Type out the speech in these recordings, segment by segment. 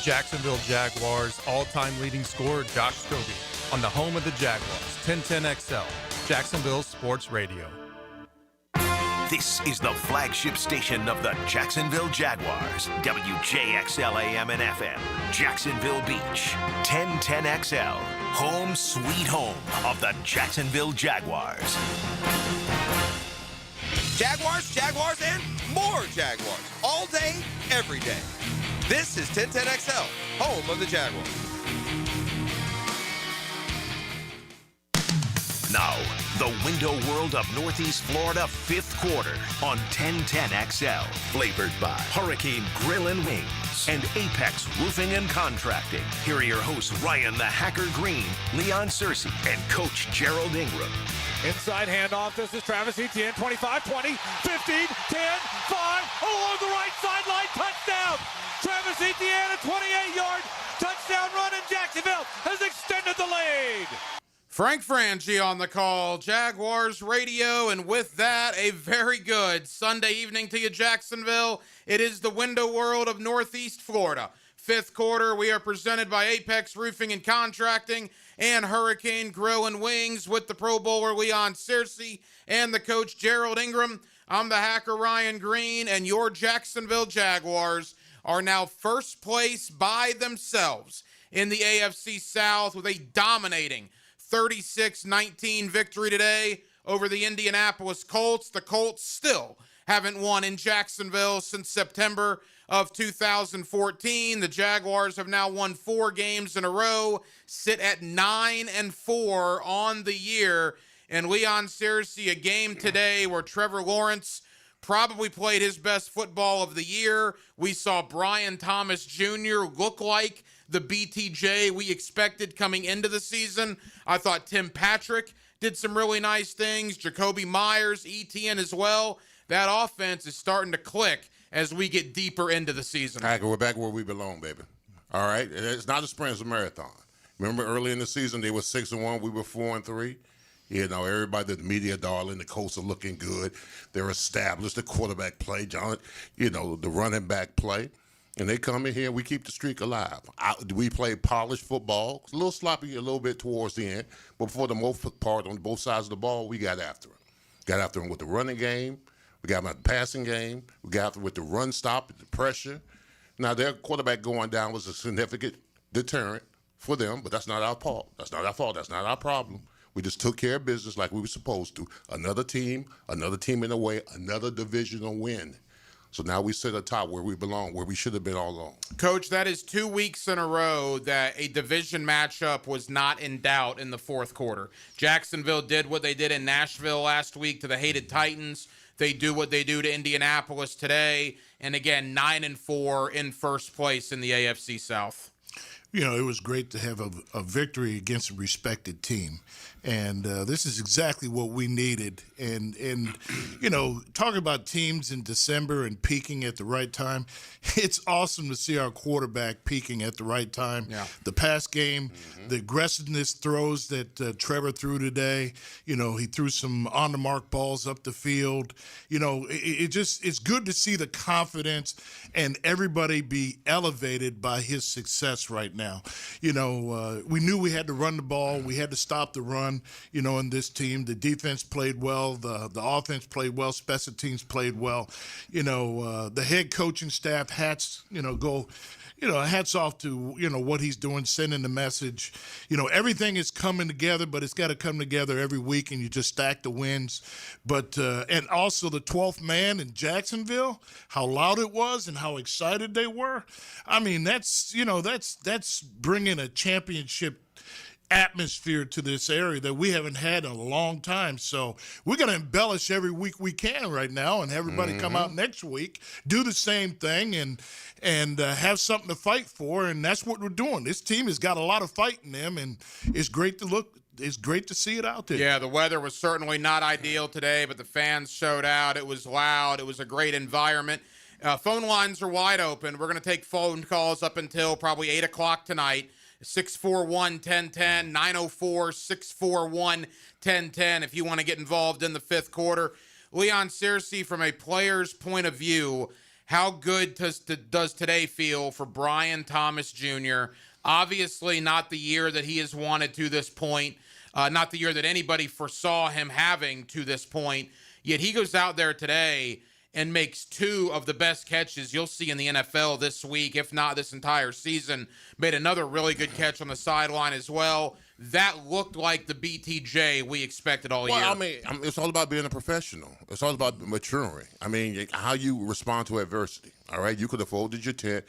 Jacksonville Jaguars all-time leading scorer Josh Scobie on the home of the Jaguars, 1010XL, Jacksonville Sports Radio. This is the flagship station of the Jacksonville Jaguars, WJXL AM and FM, Jacksonville Beach, 1010XL, home sweet home of the Jacksonville Jaguars. Jaguars, and more Jaguars. All day, every day. This is 1010XL, home of the Jaguars. Now, the window world of Northeast Florida fifth quarter on 1010XL. Flavored by Hurricane Grill and Wings and Apex Roofing and Contracting. Here are your hosts, Ryan the Hacker Green, Leon Searcy, and Coach Gerald Ingram. Inside handoff. This is Travis Etienne. 25, 20, 15, 10, 5. Along the right sideline. Touchdown. Travis Etienne, a 28-yard touchdown run, and Jacksonville has extended the lead. Frank Frangie on the call, Jaguars Radio, and with that, a very good Sunday evening to you, Jacksonville. It is the window world of Northeast Florida. Fifth quarter, we are presented by Apex Roofing and Contracting and Hurricane Grill and Wings with the Pro Bowler Leon Searcy and the coach Gerald Ingram. I'm the hacker Ryan Green, and your Jacksonville Jaguars are now first place by themselves in the AFC South with a dominating 36-19 victory today over the Indianapolis Colts. The Colts still haven't won in Jacksonville since September of 2014. The Jaguars have now won 4 games in a row, sit at 9-4 on the year. And Leon Searcy, a game today where Trevor Lawrence probably played his best football of the year. We saw Brian Thomas Jr. look like the BTJ we expected coming into the season. I thought Tim Patrick did some really nice things. Jacoby Myers, Etienne as well. That offense is starting to click as we get deeper into the season. All right, we're back where we belong, baby. All right? It's not a sprint, it's a marathon. Remember early in the season, they were 6-1, we were 4-3. You know, everybody, the media darling, the Colts are looking good. They're established, the quarterback play, the running back play. And they come in here, we keep the streak alive. We play polished football, a little sloppy a little bit towards the end, but for the most part, on both sides of the ball, we got after them. Got after them with the running game. We got them at the passing game. We got after them with the run stop, the pressure. Now, their quarterback going down was a significant deterrent for them, but that's not our fault. That's not our fault. That's not our problem. We just took care of business like we were supposed to. Another team in the way, another divisional win. So now we sit atop where we belong, where we should have been all along. Coach, that is 2 weeks in a row that a division matchup was not in doubt in the fourth quarter. Jacksonville did what they did in Nashville last week to the hated Titans. They do what they do to Indianapolis today. And again, 9-4 in first place in the AFC South. You know, it was great to have a victory against a respected team. And this is exactly what we needed. And you know, talking about teams in December and peaking at the right time, it's awesome to see our quarterback peaking at the right time. Yeah. The pass game, the aggressiveness throws that Trevor threw today, you know, he threw some on-the-mark balls up the field. You know, it's good to see the confidence and everybody be elevated by his success right now. You know, we knew we had to run the ball. We had to stop the run, you know, in this team. The defense played well. The offense played well. Special teams played well. You know, the head coaching staff, hats off to, you know, what he's doing, sending the message. You know, everything is coming together, but it's got to come together every week, and you just stack the wins. But and also the 12th man in Jacksonville, how loud it was and how excited they were. I mean, that's bringing a championship atmosphere to this area that we haven't had in a long time. So we're going to embellish every week we can right now, and everybody come out next week, do the same thing, and have something to fight for, and that's what we're doing. This team has got a lot of fight in them, and it's great to look. It's great to see it out there. Yeah, the weather was certainly not ideal today, but the fans showed out. It was loud. It was a great environment. Phone lines are wide open. We're going to take phone calls up until probably 8 o'clock tonight. 641-1010, 904-641-1010 if you want to get involved in the fifth quarter. Leon Searcy, from a player's point of view, how good does today feel for Brian Thomas Jr.? Obviously not the year that he has wanted to this point, not the year that anybody foresaw him having to this point, yet he goes out there today and makes two of the best catches you'll see in the NFL this week, if not this entire season. Made another really good catch on the sideline as well. That looked like the BTJ we expected all year. Well, I mean, it's all about being a professional. It's all about maturing. I mean, how you respond to adversity. All right, you could have folded your tent.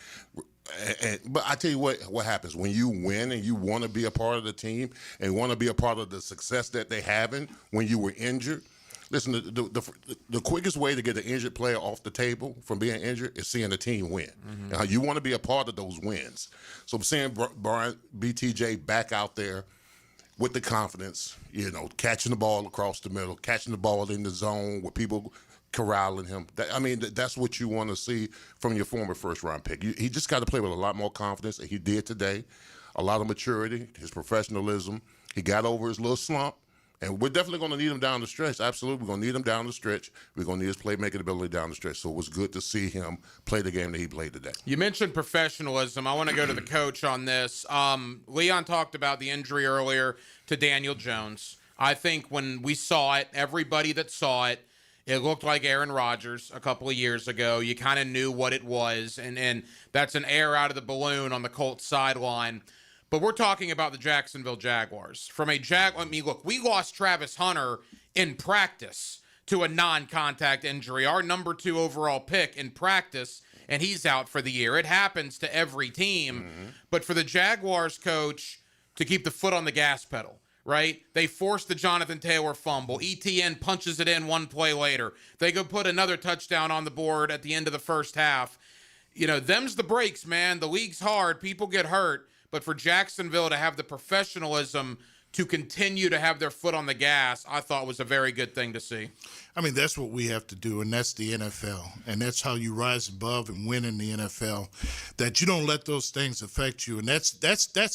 But I tell you what happens when you win and you want to be a part of the team and want to be a part of the success that they having when you were injured. Listen, the quickest way to get an injured player off the table from being injured is seeing the team win. Mm-hmm. Now, you want to be a part of those wins. So seeing Brian BTJ back out there with the confidence, catching the ball across the middle, catching the ball in the zone with people corralling him. That's what you want to see from your former first-round pick. He just got to play with a lot more confidence, and he did today. A lot of maturity, his professionalism. He got over his little slump. And we're definitely going to need him down the stretch. Absolutely, we're going to need him down the stretch. We're going to need his playmaking ability down the stretch. So it was good to see him play the game that he played today. You mentioned professionalism. I want to go to the coach on this. Leon talked about the injury earlier to Daniel Jones. I think when we saw it, everybody that saw it, it looked like Aaron Rodgers a couple of years ago. You kind of knew what it was, and that's an air out of the balloon on the Colts sideline. But we're talking about the Jacksonville Jaguars. Look, we lost Travis Hunter in practice to a non-contact injury, our number 2 overall pick in practice, and he's out for the year. It happens to every team. Mm-hmm. But for the Jaguars coach to keep the foot on the gas pedal, right? They forced the Jonathan Taylor fumble. ETN punches it in one play later. They go put another touchdown on the board at the end of the first half. Them's the breaks, man. The league's hard. People get hurt. But for Jacksonville to have the professionalism to continue to have their foot on the gas, I thought was a very good thing to see. I mean, that's what we have to do, and that's the NFL. And that's how you rise above and win in the NFL, that you don't let those things affect you. And that's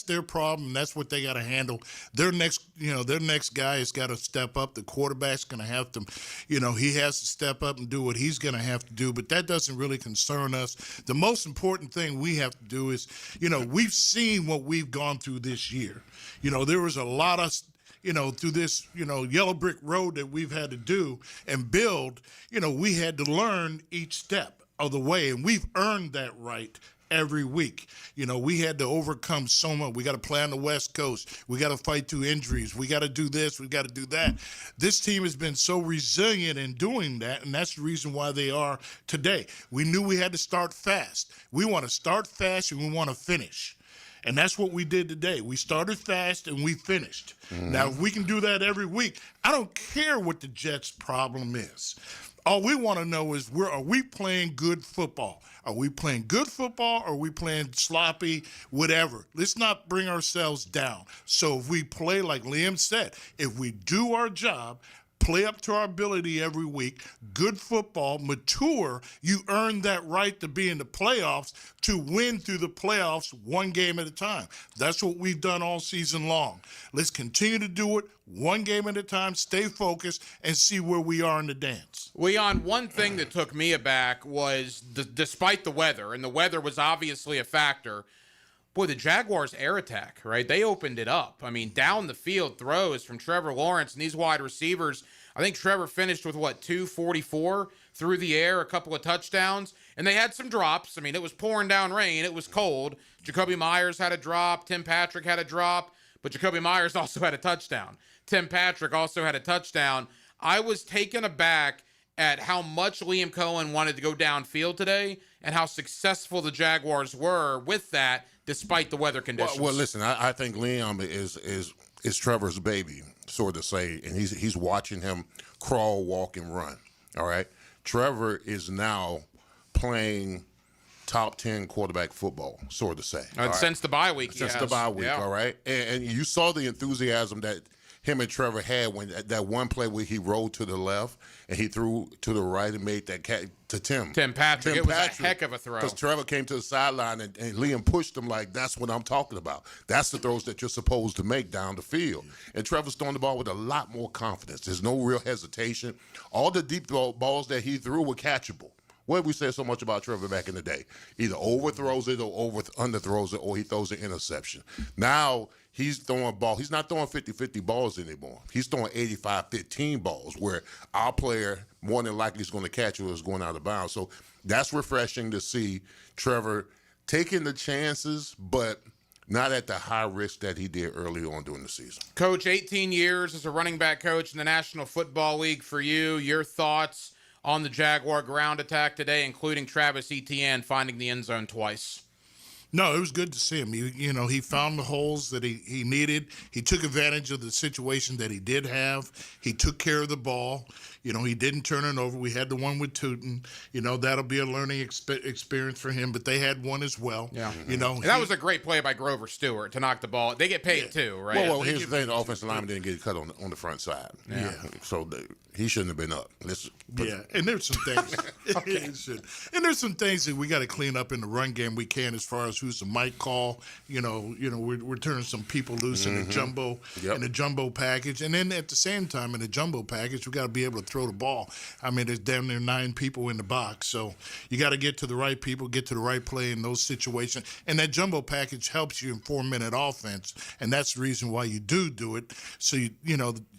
their problem. That's what they got to handle. Their next guy has got to step up. The quarterback's going to have to, he has to step up and do what he's going to have to do. But that doesn't really concern us. The most important thing we have to do is, we've seen what we've gone through this year. There was a lot of, through this, yellow brick road that we've had to do and build, we had to learn each step of the way, and we've earned that right every week. We had to overcome so much. We got to play on the West Coast. We got to fight through injuries. We got to do this. We got to do that. This team has been so resilient in doing that, and that's the reason why they are today. We knew we had to start fast. We want to start fast, and we want to finish. And that's what we did today. We started fast and we finished. Mm-hmm. Now, if we can do that every week, I don't care what the Jets' problem is. All we want to know is, are we playing good football? Are we playing good football or are we playing sloppy, whatever? Let's not bring ourselves down. So if we play, like Liam said, if we do our job, play up to our ability every week, good football, mature, you earn that right to be in the playoffs, to win through the playoffs one game at a time. That's what we've done all season long. Let's continue to do it one game at a time, stay focused, and see where we are in the dance. Leon, one thing that took me aback was, despite the weather, and the weather was obviously a factor, boy, the Jaguars' air attack, right? They opened it up. I mean, down the field throws from Trevor Lawrence and these wide receivers. I think Trevor finished with, 244 through the air, a couple of touchdowns. And they had some drops. I mean, it was pouring down rain. It was cold. Jacoby Myers had a drop. Tim Patrick had a drop. But Jacoby Myers also had a touchdown. Tim Patrick also had a touchdown. I was taken aback at how much Liam Cohen wanted to go downfield today and how successful the Jaguars were with that, despite the weather conditions. Well, listen, I think Liam is Trevor's baby, sort of say, and he's watching him crawl, walk, and run. All right, Trevor is now playing top 10 quarterback football, sort of say. Since the bye week, since the bye week, yeah. All right, and you saw the enthusiasm that him and Trevor had when that one play where he rolled to the left and he threw to the right and made that to Tim Patrick. It was a heck of a throw. Because Trevor came to the sideline and Liam pushed him like, that's what I'm talking about. That's the throws that you're supposed to make down the field. And Trevor's throwing the ball with a lot more confidence. There's no real hesitation. All the deep balls that he threw were catchable. What have we said so much about Trevor back in the day? Either overthrows it or underthrows it, or he throws an interception. Now he's throwing a ball. He's not throwing 50-50 balls anymore. He's throwing 85-15 balls where our player more than likely is going to catch it or is going out of bounds. So that's refreshing to see Trevor taking the chances, but not at the high risk that he did early on during the season. Coach, 18 years as a running back coach in the National Football League for you. Your thoughts on the Jaguar ground attack today, including Travis Etienne finding the end zone twice? No, it was good to see him. He found the holes that he needed. He took advantage of the situation that he did have. He took care of the ball. He didn't turn it over. We had the one with Tootin. That'll be a learning experience for him, but they had one as well. Yeah. And that was a great play by Grover Stewart to knock the ball. They get paid too, right? Well, here's the thing. The offensive lineman didn't get cut on the front side. Yeah. So he shouldn't have been up. And there's some things. And there's some things that we got to clean up in the run game. We can, as far as who's the mic call. We're turning some people loose in the jumbo package, and then at the same time in the jumbo package, we got to be able to throw the ball. I mean, there's damn near 9 people in the box, so you got to get to the right people, get to the right play in those situations. And that jumbo package helps you in 4-minute offense, and that's the reason why you do it. So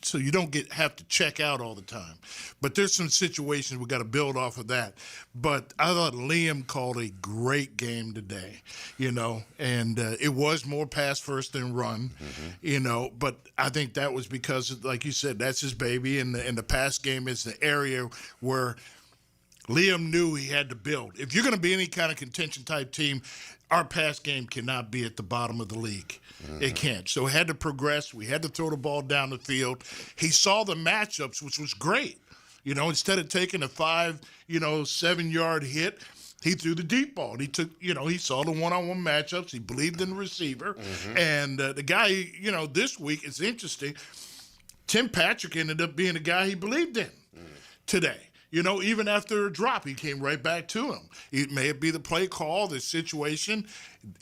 so you don't have to check out all the time. But there's some situations we got to build off of that. But I thought Liam called a great game today, and it was more pass first than run, But I think that was because, like you said, that's his baby, and the pass game is the area where Liam knew he had to build. If you're going to be any kind of contention type team, our pass game cannot be at the bottom of the league. It can't. So it had to progress. We had to throw the ball down the field. He saw the matchups, which was great. Instead of taking a 7-yard hit, he threw the deep ball. He took, he saw the one-on-one matchups. He believed in the receiver. And the guy, this week, it's interesting. Tim Patrick ended up being the guy he believed in today. Even after a drop, he came right back to him. It may be the play call, the situation.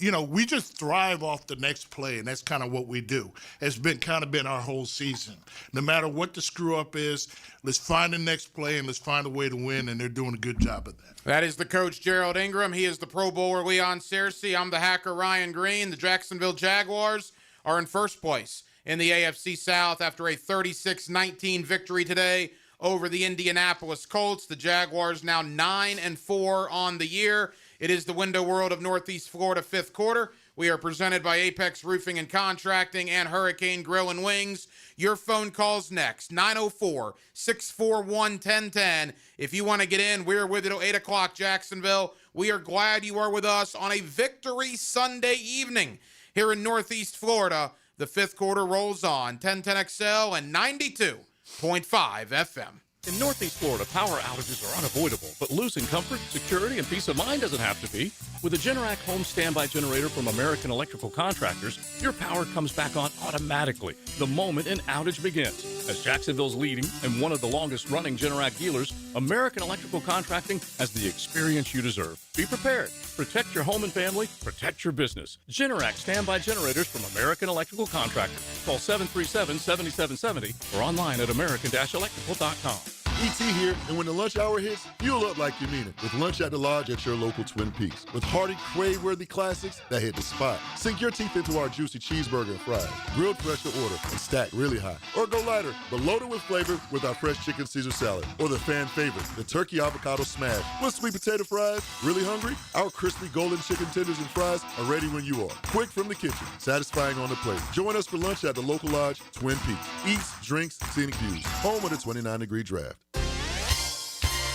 We just thrive off the next play, and that's kind of what we do. It's been our whole season. No matter what the screw-up is, let's find the next play, and let's find a way to win, and they're doing a good job of that. That is the coach, Gerald Ingram. He is the Pro Bowler, Leon Searcy. I'm the hacker, Ryan Green. The Jacksonville Jaguars are in first place in the AFC South after a 36-19 victory today over the Indianapolis Colts. The Jaguars now 9-4 on the year. It is the Window World of Northeast Florida fifth quarter. We are presented by Apex Roofing and Contracting and Hurricane Grill and Wings. Your phone calls next, 904-641-1010. If you want to get in, we're with you till 8 o'clock, Jacksonville. We are glad you are with us on a victory Sunday evening here in Northeast Florida. The fifth quarter rolls on, 1010XL and 92.5 FM. In Northeast Florida, power outages are unavoidable, but losing comfort, security, and peace of mind doesn't have to be. With a Generac home standby generator from American Electrical Contractors, your power comes back on automatically the moment an outage begins. As Jacksonville's leading and one of the longest-running Generac dealers, American Electrical Contracting has the experience you deserve. Be prepared. Protect your home and family. Protect your business. Generac standby generators from American Electrical Contractors. Call 737-7770 or online at american-electrical.com. ET here, and when the lunch hour hits, fuel up like you mean it with Lunch at the Lodge at your local Twin Peaks. With hearty, crave-worthy classics that hit the spot. Sink your teeth into our juicy cheeseburger and fries, grilled fresh to order, and stacked really high. Or go lighter, but loaded with flavor with our fresh chicken Caesar salad. Or the fan favorite, the turkey avocado smash. With sweet potato fries. Really hungry? Our crispy golden chicken tenders and fries are ready when you are. Quick from the kitchen, satisfying on the plate. Join us for lunch at the local lodge, Twin Peaks. Eats, drinks, scenic views. Home of the 29-degree draft.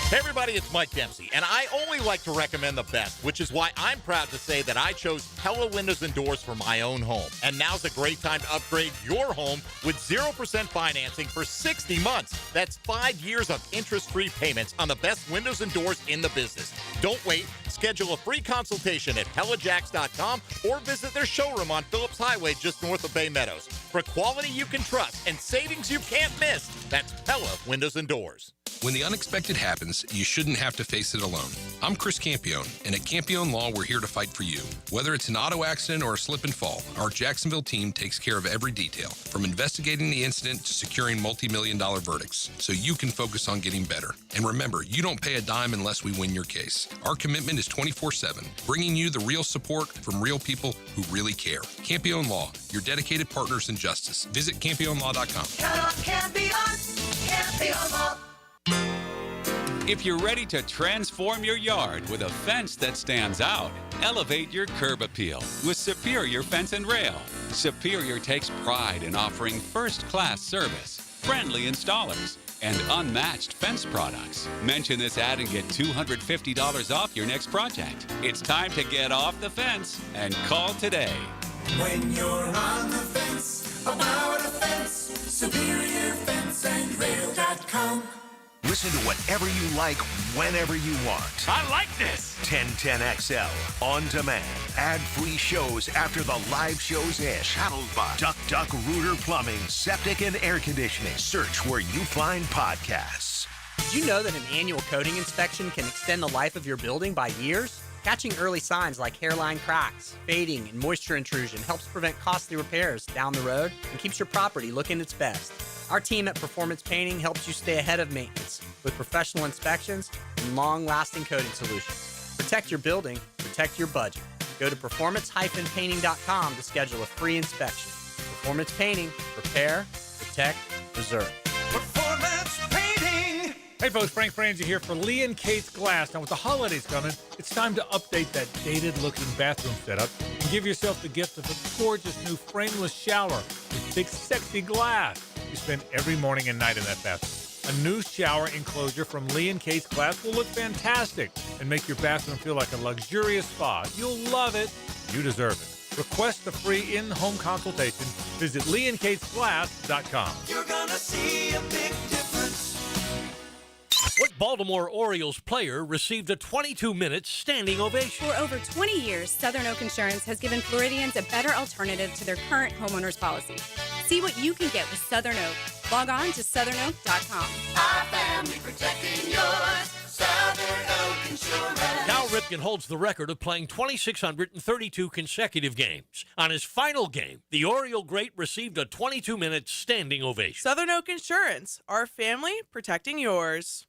Hey everybody, it's Mike Dempsey, and I only like to recommend the best, which is why I'm proud to say that I chose Pella Windows and Doors for my own home. And now's a great time to upgrade your home with 0% financing for 60 months. That's 5 years of interest-free payments on the best windows and doors in the business. Don't wait. Schedule a free consultation at PellaJacks.com or visit their showroom on Phillips Highway just north of Bay Meadows. For quality you can trust and savings you can't miss, that's Pella Windows and Doors. When the unexpected happens, you shouldn't have to face it alone. I'm Chris Campione, and at Campione Law, we're here to fight for you. Whether it's an auto accident or a slip and fall, our Jacksonville team takes care of every detail, from investigating the incident to securing multi-million-dollar verdicts, so you can focus on getting better. And remember, you don't pay a dime unless we win your case. Our commitment is 24/7, bringing you the real support from real people who really care. Campione Law, your dedicated partners in justice. Visit CampioneLaw.com. Count on Campione, Campione Law. If you're ready to transform your yard with a fence that stands out, elevate your curb appeal with Superior Fence and Rail. Superior takes pride in offering first-class service, friendly installers, and unmatched fence products. Mention this ad and get $250 off your next project. It's time to get off the fence and call today. When you're on the fence, about a fence, SuperiorFenceandRail.com. Listen to whatever you like, whenever you want. I like this. 1010XL on demand. Ad-free shows after the live shows end. Channeled by Duck Rooter Plumbing, Septic and Air Conditioning. Search where you find podcasts. Did you know that an annual coating inspection can extend the life of your building by years? Catching early signs like hairline cracks, fading, and moisture intrusion helps prevent costly repairs down the road and keeps your property looking its best. Our team at Performance Painting helps you stay ahead of maintenance with professional inspections and long-lasting coating solutions. Protect your building, protect your budget. Go to performance-painting.com to schedule a free inspection. Performance Painting, repair, protect, preserve. Performance Painting. Hey folks, Frank Frangie here for Lee & Kate's Glass. Now with the holidays coming, it's time to update that dated-looking bathroom setup and give yourself the gift of a gorgeous new frameless shower with big, sexy glass you spend every morning and night in that bathroom. A new shower enclosure from Lee & Kate's Glass will look fantastic and make your bathroom feel like a luxurious spa. You'll love it. You deserve it. Request the free in-home consultation. Visit LeeandKatesGlass.com. You're gonna see a big difference. What Baltimore Orioles player received a 22-minute standing ovation? For over 20 years, Southern Oak Insurance has given Floridians a better alternative to their current homeowners policy. See what you can get with Southern Oak. Log on to southernoak.com. Our family protecting yours. Southern Oak Insurance. Cal Ripken holds the record of playing 2,632 consecutive games. On his final game, the Oriole great received a 22-minute standing ovation. Southern Oak Insurance. Our family protecting yours.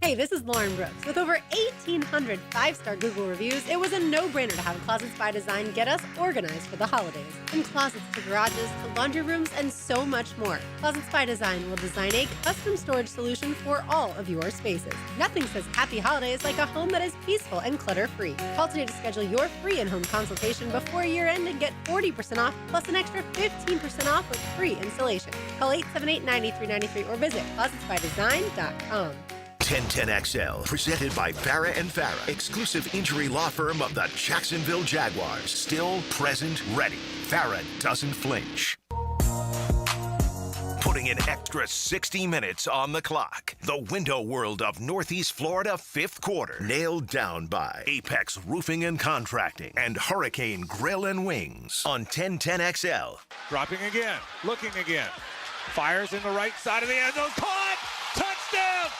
Hey, this is Lauren Brooks. With over 1,800 five-star Google reviews, it was a no-brainer to have Closets by Design get us organized for the holidays. From closets to garages to laundry rooms and so much more. Closets by Design will design a custom storage solution for all of your spaces. Nothing says happy holidays like a home that is peaceful and clutter-free. Call today to schedule your free in-home consultation before year-end and get 40% off plus an extra 15% off with free installation. Call 878-9393 or visit closetsbydesign.com. 1010XL, presented by Farah and Farah, exclusive injury law firm of the Jacksonville Jaguars. Still, present, ready. Farah doesn't flinch. Putting an extra 60 minutes on the clock. The window world of Northeast Florida, fifth quarter. Nailed down by Apex Roofing and Contracting and Hurricane Grill and Wings on 1010XL. Dropping again, looking again. Fires in the right side of the end zone. Caught! Touchdown!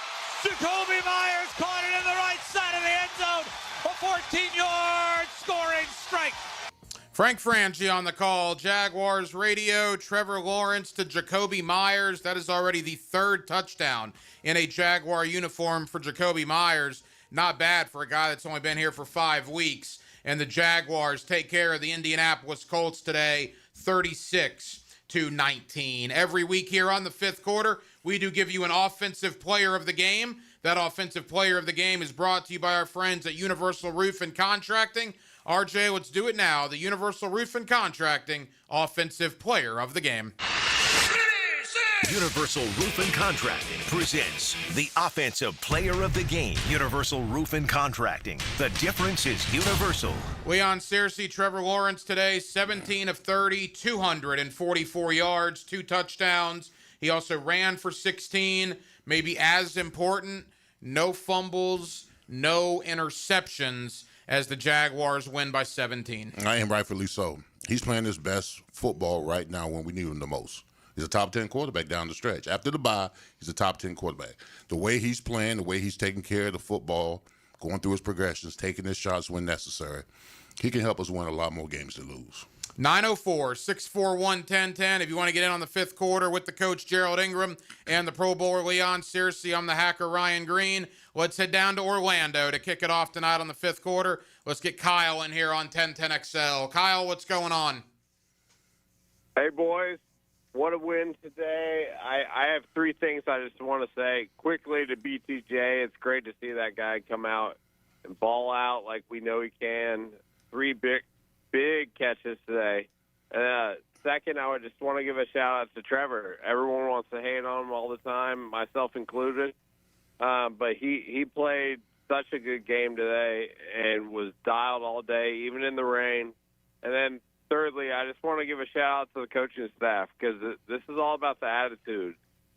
Jacoby Myers caught it in the right side of the end zone. A 14-yard scoring strike. Frank Frangie on the call. Jaguars radio. Trevor Lawrence to Jacoby Myers. That is already the third touchdown in a Jaguar uniform for Jacoby Myers. Not bad for a guy that's only been here for 5 weeks. And the Jaguars take care of the Indianapolis Colts today, 36-19. Every week here on the fifth quarter, we do give you an offensive player of the game. That offensive player of the game is brought to you by our friends at Universal Roof and Contracting. RJ, let's do it now. The Universal Roof and Contracting offensive player of the game. Universal Roof and Contracting presents the offensive player of the game. Universal Roof and Contracting. The difference is universal. Leon Searcy, Trevor Lawrence today, 17 of 30, 244 yards, 2 touchdowns. He also ran for 16, maybe as important, no fumbles, no interceptions as the Jaguars win by 17. And rightfully so. He's playing his best football right now when we need him the most. He's a top 10 quarterback down the stretch. After the bye, he's a top 10 quarterback. The way he's playing, the way he's taking care of the football, going through his progressions, taking his shots when necessary, he can help us win a lot more games than lose. 904-641-1010. If you want to get in on the fifth quarter with the coach Gerald Ingram and the Pro Bowler Leon Searcy, I'm the hacker Ryan Green. Let's head down to Orlando to kick it off tonight on the fifth quarter. Let's get Kyle in here on 1010XL. Kyle, what's going on? Hey, boys. What a win today. I have three things I just want to say quickly to BTJ. It's great to see that guy come out and ball out like we know he can. Three big catches today. Second, I would just want to give a shout-out to Trevor. Everyone wants to hate on him all the time, myself included. But he played such a good game today and was dialed all day, even in the rain. And then thirdly, I just want to give a shout-out to the coaching staff because this is all about the attitude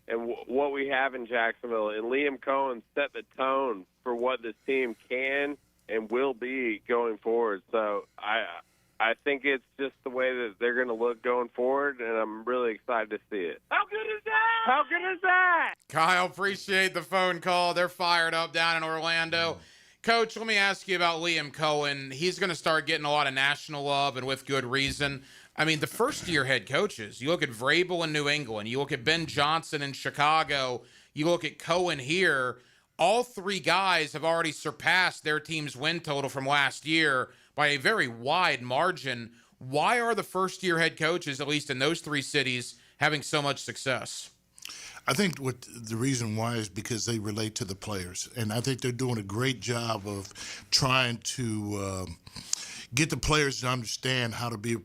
and what we have in Jacksonville. And Liam Cohen set the tone for what this team can and will be going forward. So I think it's just the way that they're going to look going forward, and I'm really excited to see it. How good is that? How good is that? Kyle, appreciate the phone call. They're fired up down in Orlando. Coach, let me ask you about Liam Cohen. He's going to start getting a lot of national love, and with good reason. I mean, the first-year head coaches, you look at Vrabel in New England, you look at Ben Johnson in Chicago, you look at Cohen here, all three guys have already surpassed their team's win total from last year by a very wide margin. Why are the first-year head coaches, at least in those three cities, having so much success? I think what the reason why is because they relate to the players. And I think they're doing a great job of trying to get the players to understand how to be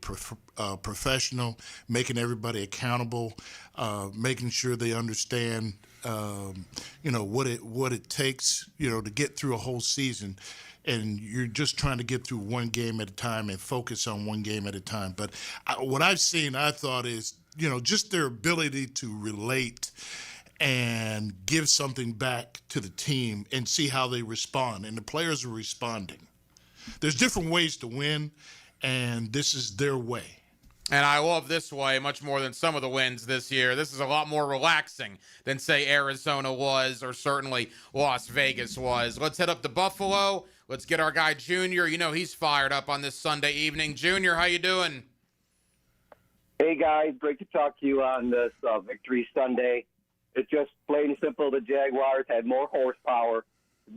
a professional, making everybody accountable, making sure they understand, what it takes, to get through a whole season. And you're just trying to get through one game at a time and focus on one game at a time. But what I've seen, I thought is, just their ability to relate and give something back to the team and see how they respond. And the players are responding. There's different ways to win, and this is their way. And I love this way much more than some of the wins this year. This is a lot more relaxing than, say, Arizona was or certainly Las Vegas was. Let's head up to Buffalo. Let's get our guy Junior. He's fired up on this Sunday evening. Junior, how you doing? Hey, guys. Great to talk to you on this Victory Sunday. It's just plain and simple. The Jaguars had more horsepower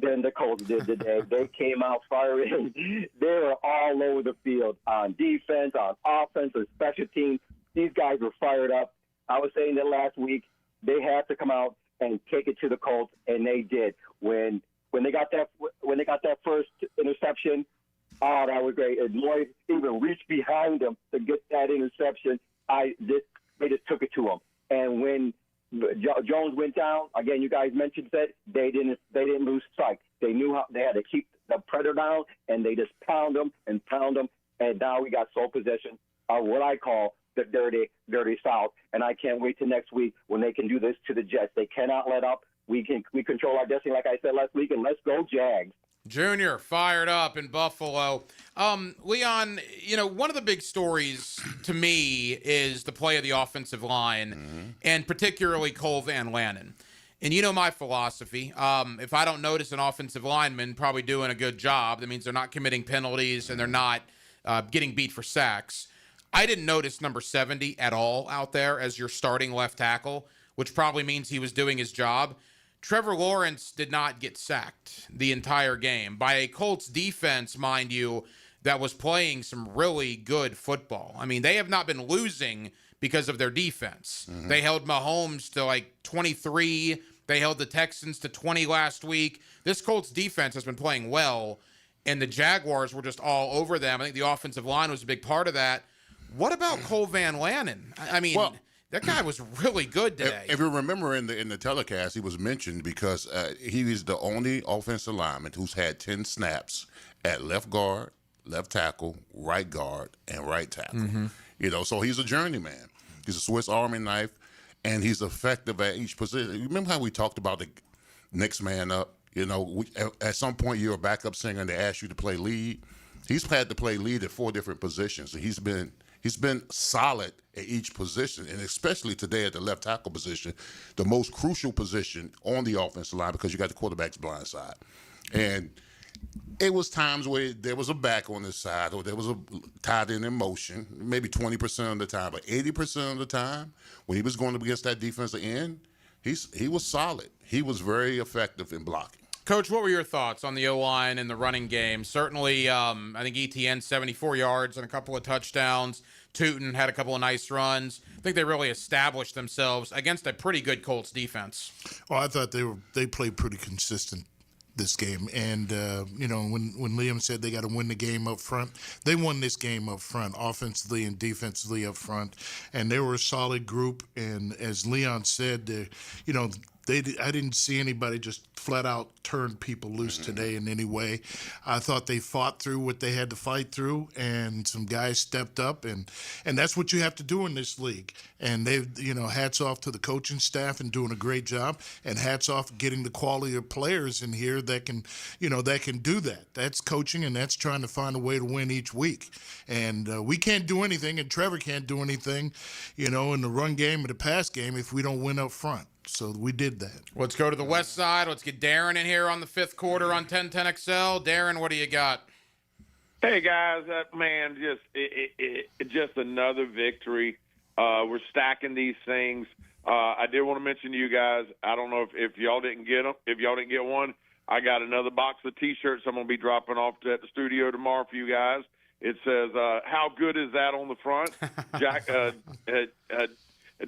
than the Colts did today. They came out firing. They were all over the field on defense, on offense, on special teams. These guys were fired up. I was saying that last week. They had to come out and take it to the Colts, and they did. When they got that first interception, oh, that was great. And Lloyd even reached behind them to get that interception. They just took it to him. And when Jones went down, again, you guys mentioned that they didn't lose sight. They knew how they had to keep the predator down, and they just pound them, and now we got sole possession of what I call the dirty South. And I can't wait till next week when they can do this to the Jets. They cannot let up. We control our destiny, like I said last week, and let's go Jags. Junior, fired up in Buffalo. Leon, one of the big stories to me is the play of the offensive line, and particularly Cole Van Lanen. And my philosophy. If I don't notice an offensive lineman probably doing a good job, that means they're not committing penalties and they're not getting beat for sacks. I didn't notice number 70 at all out there as your starting left tackle, which probably means he was doing his job. Trevor Lawrence did not get sacked the entire game by a Colts defense, mind you, that was playing some really good football. I mean, they have not been losing because of their defense. They held Mahomes to 23. They held the Texans to 20 last week. This Colts defense has been playing well, and the Jaguars were just all over them. I think the offensive line was a big part of that. What about Cole Van Lanen? I mean, that guy was really good today. If you remember in the telecast, he was mentioned because he is the only offensive lineman who's had 10 snaps at left guard, left tackle, right guard, and right tackle. So he's a journeyman. He's a Swiss Army knife, and he's effective at each position. You remember how we talked about the next man up? At some point you're a backup singer and they ask you to play lead. He's had to play lead at 4 different positions, and he's been He's been solid at each position, and especially today at the left tackle position, the most crucial position on the offensive line because you got the quarterback's blind side. And it was times where there was a back on his side or there was a tight end in motion, maybe 20% of the time. But 80% of the time, when he was going up against that defensive end, he was solid. He was very effective in blocking. Coach, what were your thoughts on the O-line and the running game? Certainly, I think ETN 74 yards and a couple of touchdowns. Tootin had a couple of nice runs. I think they really established themselves against a pretty good Colts defense. Well, I thought they played pretty consistent this game. And, when Liam said they got to win the game up front, they won this game up front, offensively and defensively up front. And they were a solid group. And as Leon said, I didn't see anybody just flat out turn people loose today in any way. I thought they fought through what they had to fight through, and some guys stepped up, and that's what you have to do in this league. And hats off to the coaching staff and doing a great job, and hats off getting the quality of players in here that can do that. That's coaching, and that's trying to find a way to win each week. And we can't do anything, and Trevor can't do anything, in the run game or the pass game if we don't win up front. So we did that. Let's go to the west side. Let's get Darren in here on the fifth quarter on 1010XL. Darren, what do you got? Hey, guys. Just another victory. We're stacking these things. I did want to mention to you guys, I don't know if y'all didn't get them. If y'all didn't get one, I got another box of T-shirts I'm going to be dropping off at the studio tomorrow for you guys. It says, how good is that on the front?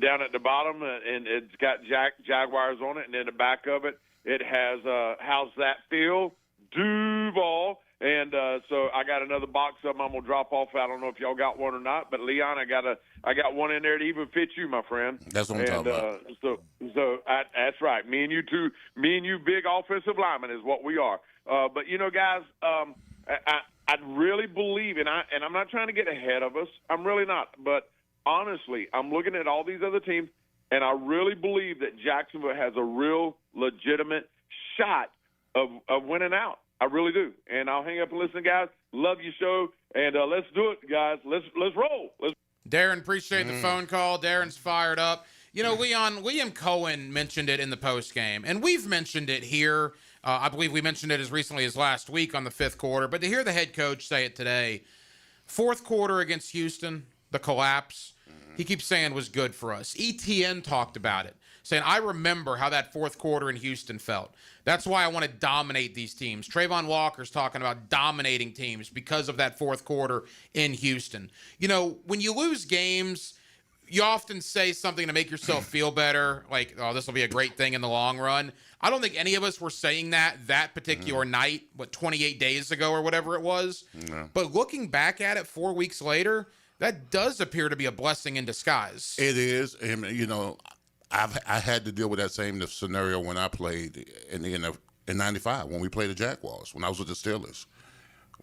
Down at the bottom, and it's got Jaguars on it, and in the back of it, it has how's that feel? Duval. And so I got another box of them I'm gonna drop off. I don't know if y'all got one or not, but Leon, I got one in there to even fit you, my friend. That's what I'm talking about. That's right. Me and you, big offensive linemen, is what we are. But guys, I really believe, and I'm not trying to get ahead of us. I'm really not, but. Honestly, I'm looking at all these other teams, and I really believe that Jacksonville has a real legitimate shot of winning out. I really do. And I'll hang up and listen, guys. Love your show, and let's do it, guys. Let's roll. Darren, appreciate the phone call. Darren's fired up. Leon, William Cohen mentioned it in the postgame, and we've mentioned it here. I believe we mentioned it as recently as last week on the fifth quarter, but to hear the head coach say it today, fourth quarter against Houston, the collapse, he keeps saying was good for us. ETN talked about it, saying, I remember how that fourth quarter in Houston felt. That's why I want to dominate these teams. Trayvon Walker's talking about dominating teams because of that fourth quarter in Houston. When you lose games, you often say something to make yourself feel better, like, oh, this will be a great thing in the long run. I don't think any of us were saying that particular night, 28 days ago or whatever it was. No. But looking back at it 4 weeks later, that does appear to be a blessing in disguise. It is. And, I had to deal with that same scenario when I played in 95 when we played the Jaguars, when I was with the Steelers.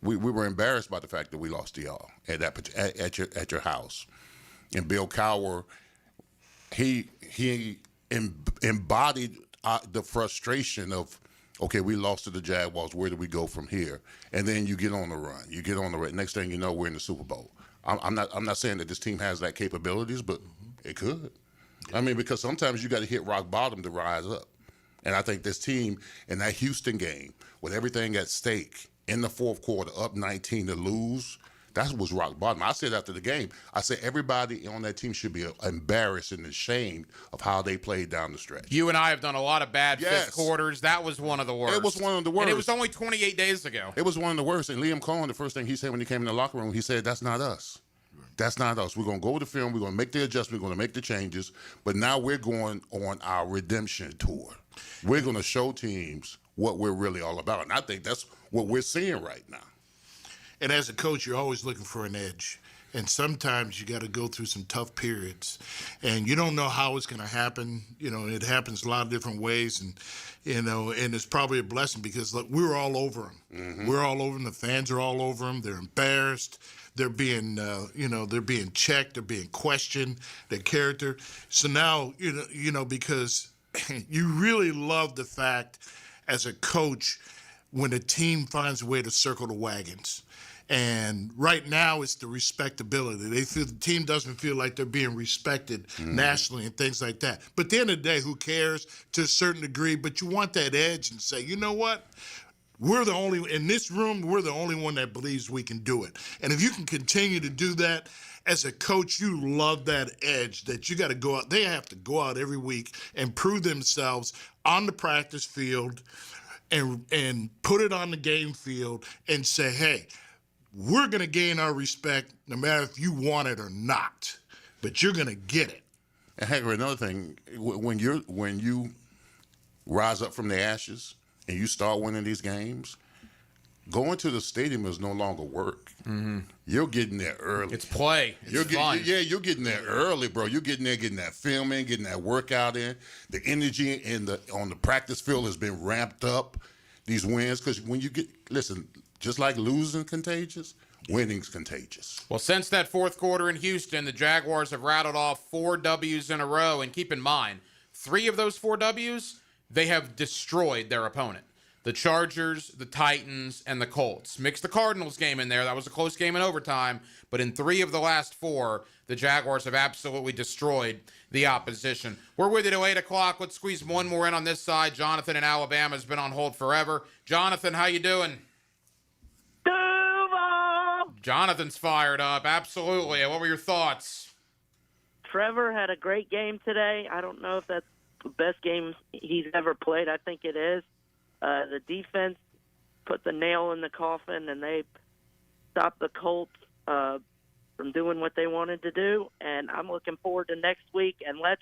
We were embarrassed by the fact that we lost to y'all at your house. And Bill Cowher, he embodied the frustration of, okay, we lost to the Jaguars. Where do we go from here? And then you get on the run. Next thing you know, we're in the Super Bowl. I'm not saying that this team has that capabilities, but it could. I mean, because sometimes you got to hit rock bottom to rise up. And I think this team in that Houston game, with everything at stake in the fourth quarter, up 19 to lose, that was rock bottom. I said after the game, I said everybody on that team should be embarrassed and ashamed of how they played down the stretch. You and I have done a lot of bad fifth quarters. That was one of the worst. It was one of the worst. And it was only 28 days ago. It was one of the worst. And Liam Cohen, the first thing he said when he came in the locker room, he said, that's not us. That's not us. We're going to go with the film. We're going to make the adjustment. We're going to make the changes. But now we're going on our redemption tour. We're going to show teams what we're really all about. And I think that's what we're seeing right now. And as a coach, you're always looking for an edge. And sometimes you got to go through some tough periods. And you don't know how it's going to happen. It happens a lot of different ways. And, and it's probably a blessing because, look, we were all over them. Mm-hmm. We're all over them. The fans are all over them. They're embarrassed. They're being, they're being checked. They're being questioned, their character. So now, because you really love the fact as a coach when a team finds a way to circle the wagons. And right now it's the respectability. They feel the team doesn't feel like they're being respected nationally and things like that. But at the end of the day, who cares to a certain degree? But you want that edge and say, you know what? We're the only, in this room, we're the only one that believes we can do it. And if you can continue to do that, as a coach, you love that edge that you got to go out. They have to go out every week and prove themselves on the practice field and put it on the game field and say, hey, we're going to gain our respect no matter if you want it or not, but you're going to get it. And heck, another thing, when you rise up from the ashes and you start winning these games, going to the stadium is no longer work. You're getting there early. It's play. It's fun. You're getting there early, bro. You're getting there, getting that film in, getting that workout in. The energy on the practice field has been ramped up. These wins, because when you listen, just like losing contagious, winning's contagious. Well, since that fourth quarter in Houston, the Jaguars have rattled off 4 W's in a row. And keep in mind, 3 of those 4 W's, they have destroyed their opponent. The Chargers, the Titans, and the Colts. Mix the Cardinals game in there. That was a close game in overtime. But in 3 of the last 4, the Jaguars have absolutely destroyed the opposition. We're with you till 8 o'clock. Let's squeeze one more in on this side. Jonathan in Alabama has been on hold forever. Jonathan, how you doing? Jonathan's fired up. Absolutely. What were your thoughts? Trevor had a great game today. I don't know if that's the best game he's ever played. I think it is. The defense put the nail in the coffin, and they stopped the Colts from doing what they wanted to do. And I'm looking forward to next week. And let's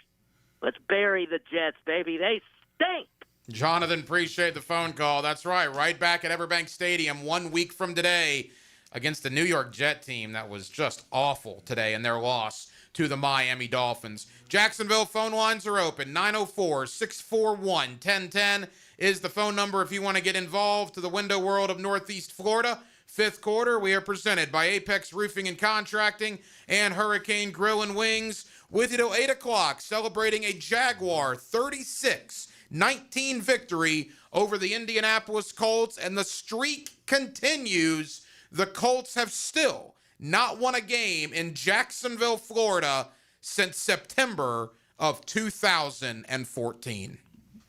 bury the Jets, baby. They stink. Jonathan, appreciate the phone call. That's right. Right back at Everbank Stadium 1 week from today against the New York Jet team that was just awful today in their loss to the Miami Dolphins. Jacksonville phone lines are open. 904-641-1010 is the phone number if you want to get involved to the window world of Northeast Florida. Fifth quarter, we are presented by Apex Roofing and Contracting and Hurricane Grill and Wings. With you till 8 o'clock, celebrating a Jaguar 36-19 victory over the Indianapolis Colts, and the streak continues. The Colts have still not won a game in Jacksonville, Florida since September of 2014.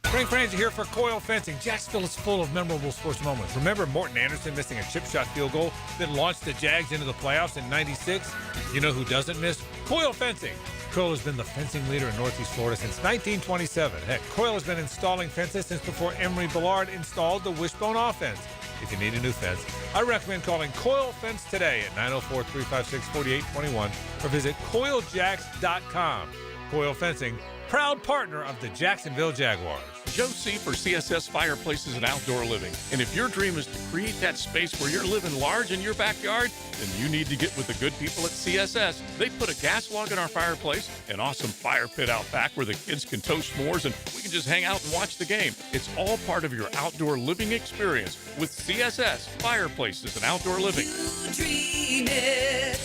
Frank Franzi here for Coil Fencing. Jacksonville is full of memorable sports moments. Remember Morton Anderson missing a chip shot field goal that launched the Jags into the playoffs in '96? You know who doesn't miss? Coil Fencing. Coil has been the fencing leader in Northeast Florida since 1927. Heck, Coil has been installing fences since before Emery Bellard installed the Wishbone offense. If you need a new fence, I recommend calling Coil Fence today at 904-356-4821 or visit coiljacks.com. Coil Fencing, proud partner of the Jacksonville Jaguars. Joe C. for CSS Fireplaces and Outdoor Living. And if your dream is to create that space where you're living large in your backyard, then you need to get with the good people at CSS. They put a gas log in our fireplace, an awesome fire pit out back where the kids can toast s'mores and we can just hang out and watch the game. It's all part of your outdoor living experience with CSS Fireplaces and Outdoor Living. You dream it,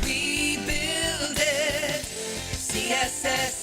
we build it. CSS.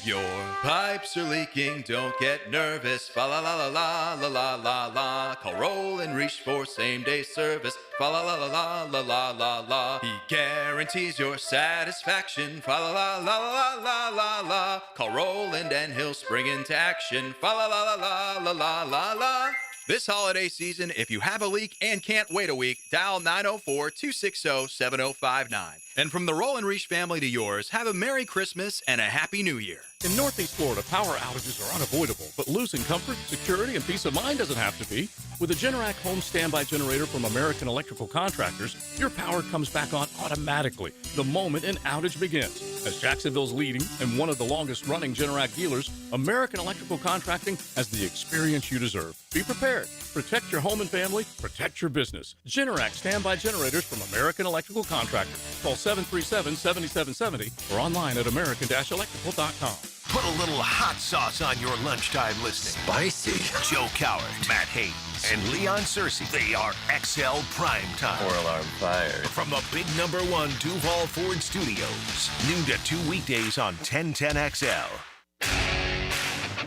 Your pipes are leaking, don't get nervous. Fa la la la la la la la la. Call Roll and Reach for same-day service. Fa la la la la la la la la. He guarantees your satisfaction. Fa la la la la la la la. Call Roland and he'll spring into action. Fa la la la la la la la la. This holiday season, if you have a leak and can't wait a week, dial 904-260-7059. And from the Roll and Reach family to yours, have a Merry Christmas and a Happy New Year. In Northeast Florida, power outages are unavoidable, but losing comfort, security, and peace of mind doesn't have to be. With a Generac home standby generator from American Electrical Contractors, your power comes back on automatically the moment an outage begins. As Jacksonville's leading and one of the longest-running Generac dealers, American Electrical Contracting has the experience you deserve. Be prepared. Protect your home and family. Protect your business. Generac standby generators from American Electrical Contractors. Call 737-7770 or online at american-electrical.com. Put a little hot sauce on your lunchtime listening. Spicy. Joe Coward, Matt Hayes, and Leon Searcy. They are XL Prime Time. 4-alarm fire. From the big #1 Duval Ford Studios. Noon to 2 weekdays on 1010XL.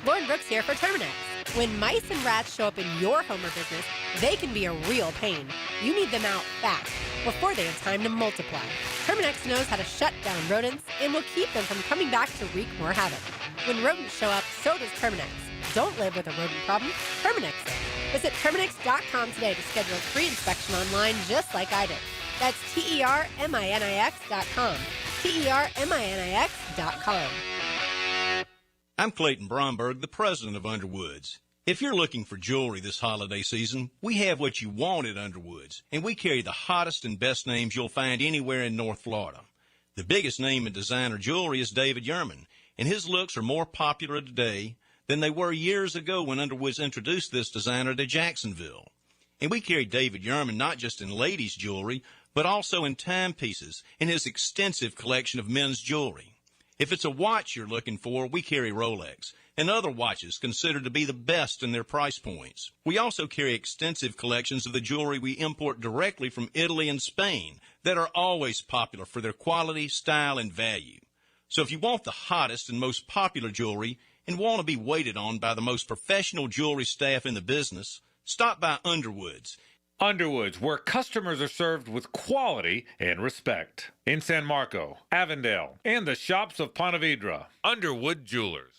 Lauren Brooks here for Terminix. When mice and rats show up in your home or business, They can be a real pain. You need them out fast, before they have time to multiply. Terminex knows how to shut down rodents and will keep them from coming back to wreak more havoc. When rodents show up, so does Terminex. Don't live with a rodent problem, Terminex it. Visit Terminex.com today to schedule a free inspection online just like I did. That's TERMINIX.com. TERMINIX.com. I'm Clayton Bromberg, the president of Underwoods. If you're looking for jewelry this holiday season, we have what you want at Underwoods, and we carry the hottest and best names you'll find anywhere in North Florida. The biggest name in designer jewelry is David Yurman, and his looks are more popular today than they were years ago when Underwoods introduced this designer to Jacksonville. And we carry David Yurman not just in ladies' jewelry, but also in timepieces and his extensive collection of men's jewelry. If it's a watch you're looking for, we carry Rolex and other watches considered to be the best in their price points. We also carry extensive collections of the jewelry we import directly from Italy and Spain that are always popular for their quality, style, and value. So if you want the hottest and most popular jewelry and want to be waited on by the most professional jewelry staff in the business, stop by Underwoods. Underwoods, where customers are served with quality and respect. In San Marco, Avondale, and the shops of Ponte Vedra. Underwood Jewelers.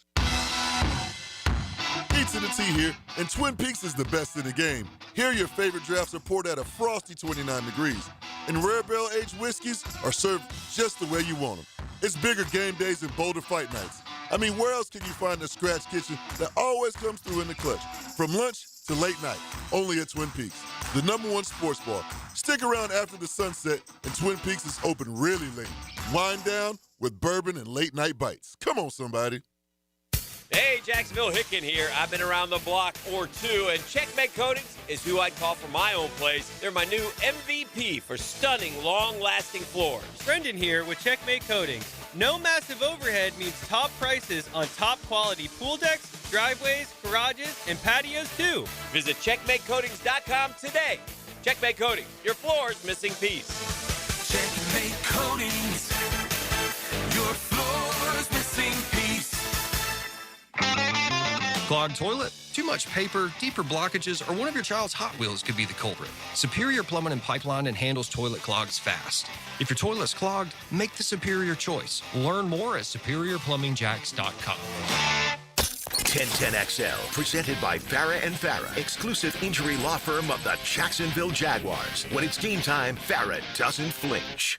Eats to the T here, and Twin Peaks is the best in the game. Here, your favorite drafts are poured at a frosty 29 degrees, and rare barrel-aged whiskeys are served just the way you want them. It's bigger game days and bolder fight nights. I mean, where else can you find a scratch kitchen that always comes through in the clutch? From lunch to late night, only at Twin Peaks, the #1 sports bar. Stick around after the sunset, and Twin Peaks is open really late. Wind down with bourbon and late night bites. Come on, somebody. Hey, Jacksonville Hicken here. I've been around the block or two, and Checkmate Coatings is who I'd call for my own place. They're my new MVP for stunning, long-lasting floors. Brendan here with Checkmate Coatings. No massive overhead means top prices on top-quality pool decks, driveways, garages, and patios, too. Visit CheckmateCoatings.com today. Checkmate Coatings, your floor's missing piece. Checkmate Coatings, your floor's missing piece. Clogged toilet, too much paper, deeper blockages, or one of your child's Hot Wheels could be the culprit. Superior Plumbing and Pipeline and handles toilet clogs fast. If your toilet's clogged, make the Superior choice. Learn more at SuperiorPlumbingJacks.com. 1010XL, presented by Farah and Farah, exclusive injury law firm of the Jacksonville Jaguars. When it's game time, Farah doesn't flinch.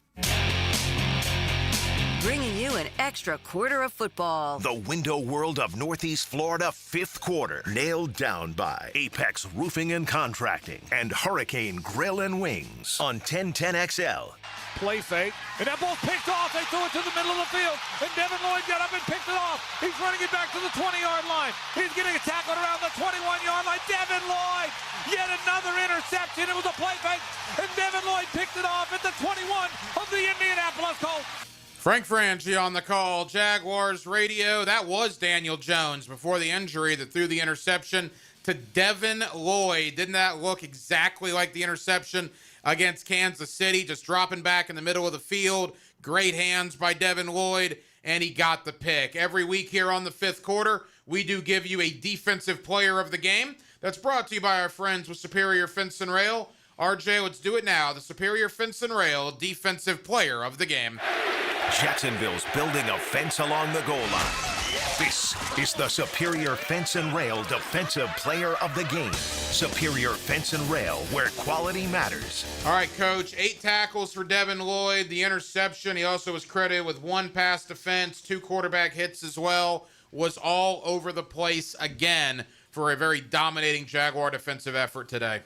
Bringing you an extra quarter of football. The window world of Northeast Florida, 5th quarter, nailed down by Apex Roofing and Contracting and Hurricane Grill and Wings on 1010XL. Play fake, and that ball's picked off. They threw it to the middle of the field, and Devin Lloyd got up and picked it off. He's running it back to the 20-yard line. He's getting tackled around the 21-yard line. Devin Lloyd, yet another interception. It was a play fake, and Devin Lloyd picked it off at the 21 of the Indianapolis Colts. Frank Franchi on the call, Jaguars radio. That was Daniel Jones before the injury that threw the interception to Devin Lloyd. Didn't that look exactly like the interception against Kansas City? Just dropping back in the middle of the field. Great hands by Devin Lloyd, and he got the pick. Every week here on the 5th quarter, we do give you a defensive player of the game. That's brought to you by our friends with Superior Fence and Rail. RJ, let's do it now. The Superior Fence and Rail defensive player of the game. Jacksonville's building a fence along the goal line. This is the Superior Fence and Rail Defensive Player of the Game. Superior Fence and Rail, where quality matters. All right, Coach, 8 tackles for Devin Lloyd. The interception, he also was credited with 1 pass defense, 2 quarterback hits as well. Was all over the place again for a very dominating Jaguar defensive effort today.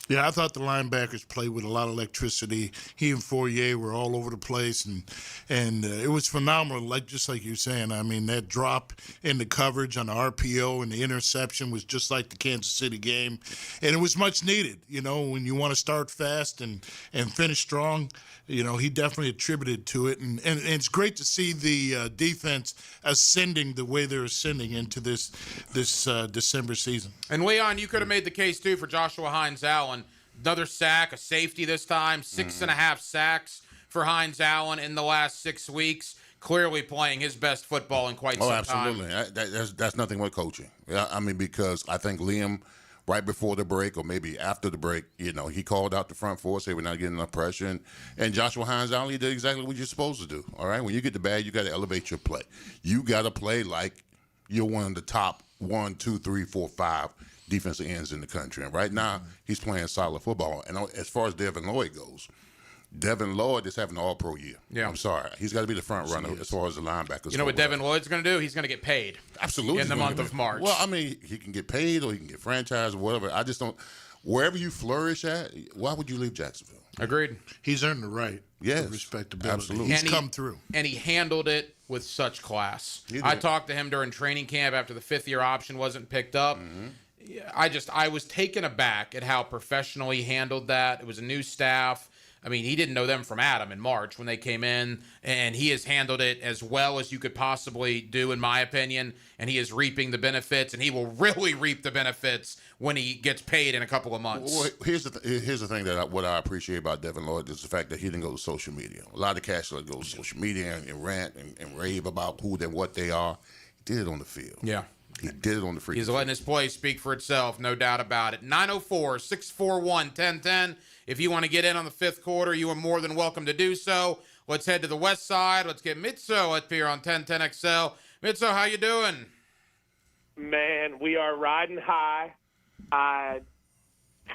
Yeah, I thought the linebackers played with a lot of electricity. He and Fourier were all over the place, and it was phenomenal. Just like you're saying, I mean, that drop in the coverage on the RPO and the interception was just like the Kansas City game, and it was much needed. You know, when you want to start fast and finish strong, you know, he definitely attributed to it, and it's great to see the defense ascending the way they're ascending into this December season. And Leon, you could have made the case too for Joshua Hines-Allen. Another sack, a safety this time, 6.5 sacks for Hines-Allen in the last 6 weeks. Clearly playing his best football in quite some time. Oh, absolutely. That's nothing but coaching. I mean, because I think Liam right before the break or maybe after the break, he called out the front four, said we're not getting enough pressure. And Joshua Hines-Allen did exactly what you're supposed to do, all right? When you get the bag, you got to elevate your play. You got to play like you're one of the top 1, 2, 3, 4, 5 defensive ends in the country. And right now, he's playing solid football. And as far as Devin Lloyd goes, Devin Lloyd is having an all-pro year. Yeah. I'm sorry. He's got to be the front runner as far as the linebackers. You know what Devin Lloyd's going to do? He's going to get paid. Absolutely. In the month of March. Well, I mean, he can get paid or he can get franchised or whatever. I just don't – wherever you flourish at, why would you leave Jacksonville? Agreed. He's earned the right. Yes. Respectability. Absolutely. He's come through. And he handled it with such class. I talked to him during training camp after the fifth-year option wasn't picked up. I was taken aback at how professional he handled that. It was a new staff. I mean, he didn't know them from Adam in March when they came in, and he has handled it as well as you could possibly do, in my opinion, and he is reaping the benefits, and he will really reap the benefits when he gets paid in a couple of months. Well, here's the thing that what I appreciate about Devin Lloyd is the fact that he didn't go to social media. A lot of cash goes to social media and rant and rave about who and what they are. He did it on the field. Yeah. He did it on the free. He's letting his play speak for itself, no doubt about it. 904-641-1010. If you want to get in on the fifth quarter, you are more than welcome to do so. Let's head to the west side. Let's get Mitso up here on 1010XL. Mitso, how you doing? Man, we are riding high. I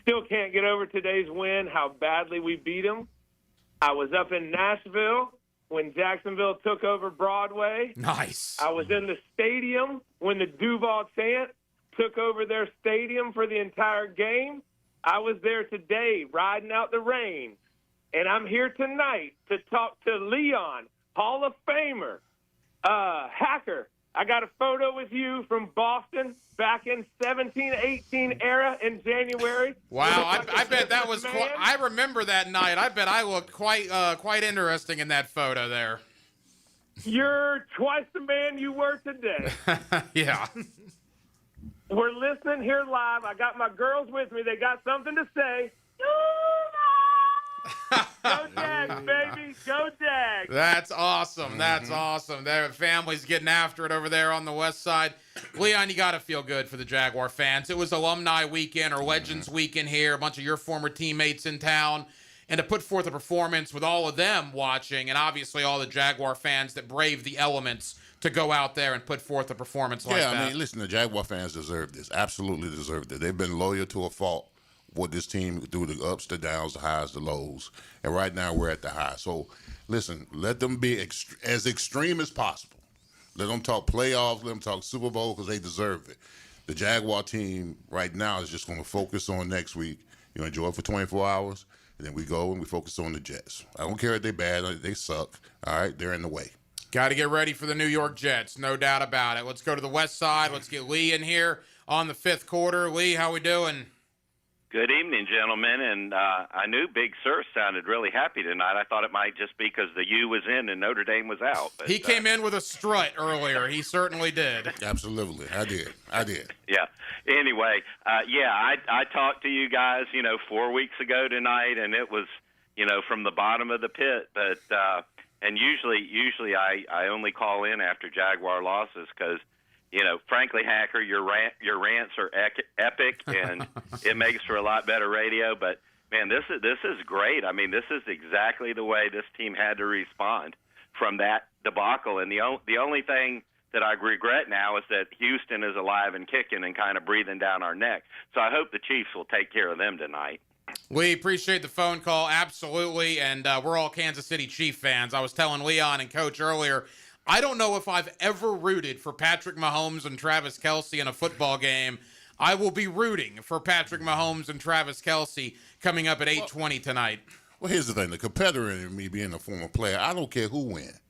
still can't get over today's win, how badly we beat them. I was up in Nashville when Jacksonville took over Broadway. Nice. I was in the stadium when the Duval Chant took over their stadium for the entire game. I was there today riding out the rain. And I'm here tonight to talk to Leon, Hall of Famer, Hacker. I got a photo with you from Boston back in 17-18 era in January. Wow, I bet that was I remember that night. I bet I looked quite interesting in that photo there. You're twice the man you were today. Yeah. We're listening here live. I got my girls with me. They got something to say. Go Jags, baby. Go Jags. That's awesome. That's awesome. Their family's getting after it over there on the west side. Leon, you got to feel good for the Jaguar fans. It was alumni weekend or Legends weekend here. A bunch of your former teammates in town. And to put forth a performance with all of them watching and obviously all the Jaguar fans that brave the elements to go out there and put forth a performance like that. Yeah, I mean, listen, the Jaguar fans deserve this. Absolutely deserve it. They've been loyal to a fault with this team through the ups, the downs, the highs, the lows. And right now we're at the high. So, listen, let them be as extreme as possible. Let them talk playoffs, let them talk Super Bowl because they deserve it. The Jaguar team right now is just going to focus on next week. You enjoy it for 24 hours, and then we go and we focus on the Jets. I don't care if they're bad, they suck. All right, they're in the way. Got to get ready for the New York Jets, no doubt about it. Let's go to the west side. Let's get Lee in here on the fifth quarter. Lee, how we doing? Good evening, gentlemen. And I knew Big Sur sounded really happy tonight. I thought it might just be because the U was in and Notre Dame was out. But, he came in with a strut earlier. He certainly did. Absolutely. I did. Yeah. Anyway, I talked to you guys, 4 weeks ago tonight, and it was, from the bottom of the pit. But and usually I only call in after Jaguar losses because, frankly, Hacker, your rants are epic, and it makes for a lot better radio. But, man, this is great. I mean, this is exactly the way this team had to respond from that debacle. And the only thing that I regret now is that Houston is alive and kicking and kind of breathing down our neck. So I hope the Chiefs will take care of them tonight. We appreciate the phone call, absolutely, and we're all Kansas City Chief fans. I was telling Leon and Coach earlier, I don't know if I've ever rooted for Patrick Mahomes and Travis Kelce in a football game. I will be rooting for Patrick Mahomes and Travis Kelce coming up at 8:20 tonight. Well, here's the thing. The competitor in me being a former player, I don't care who wins.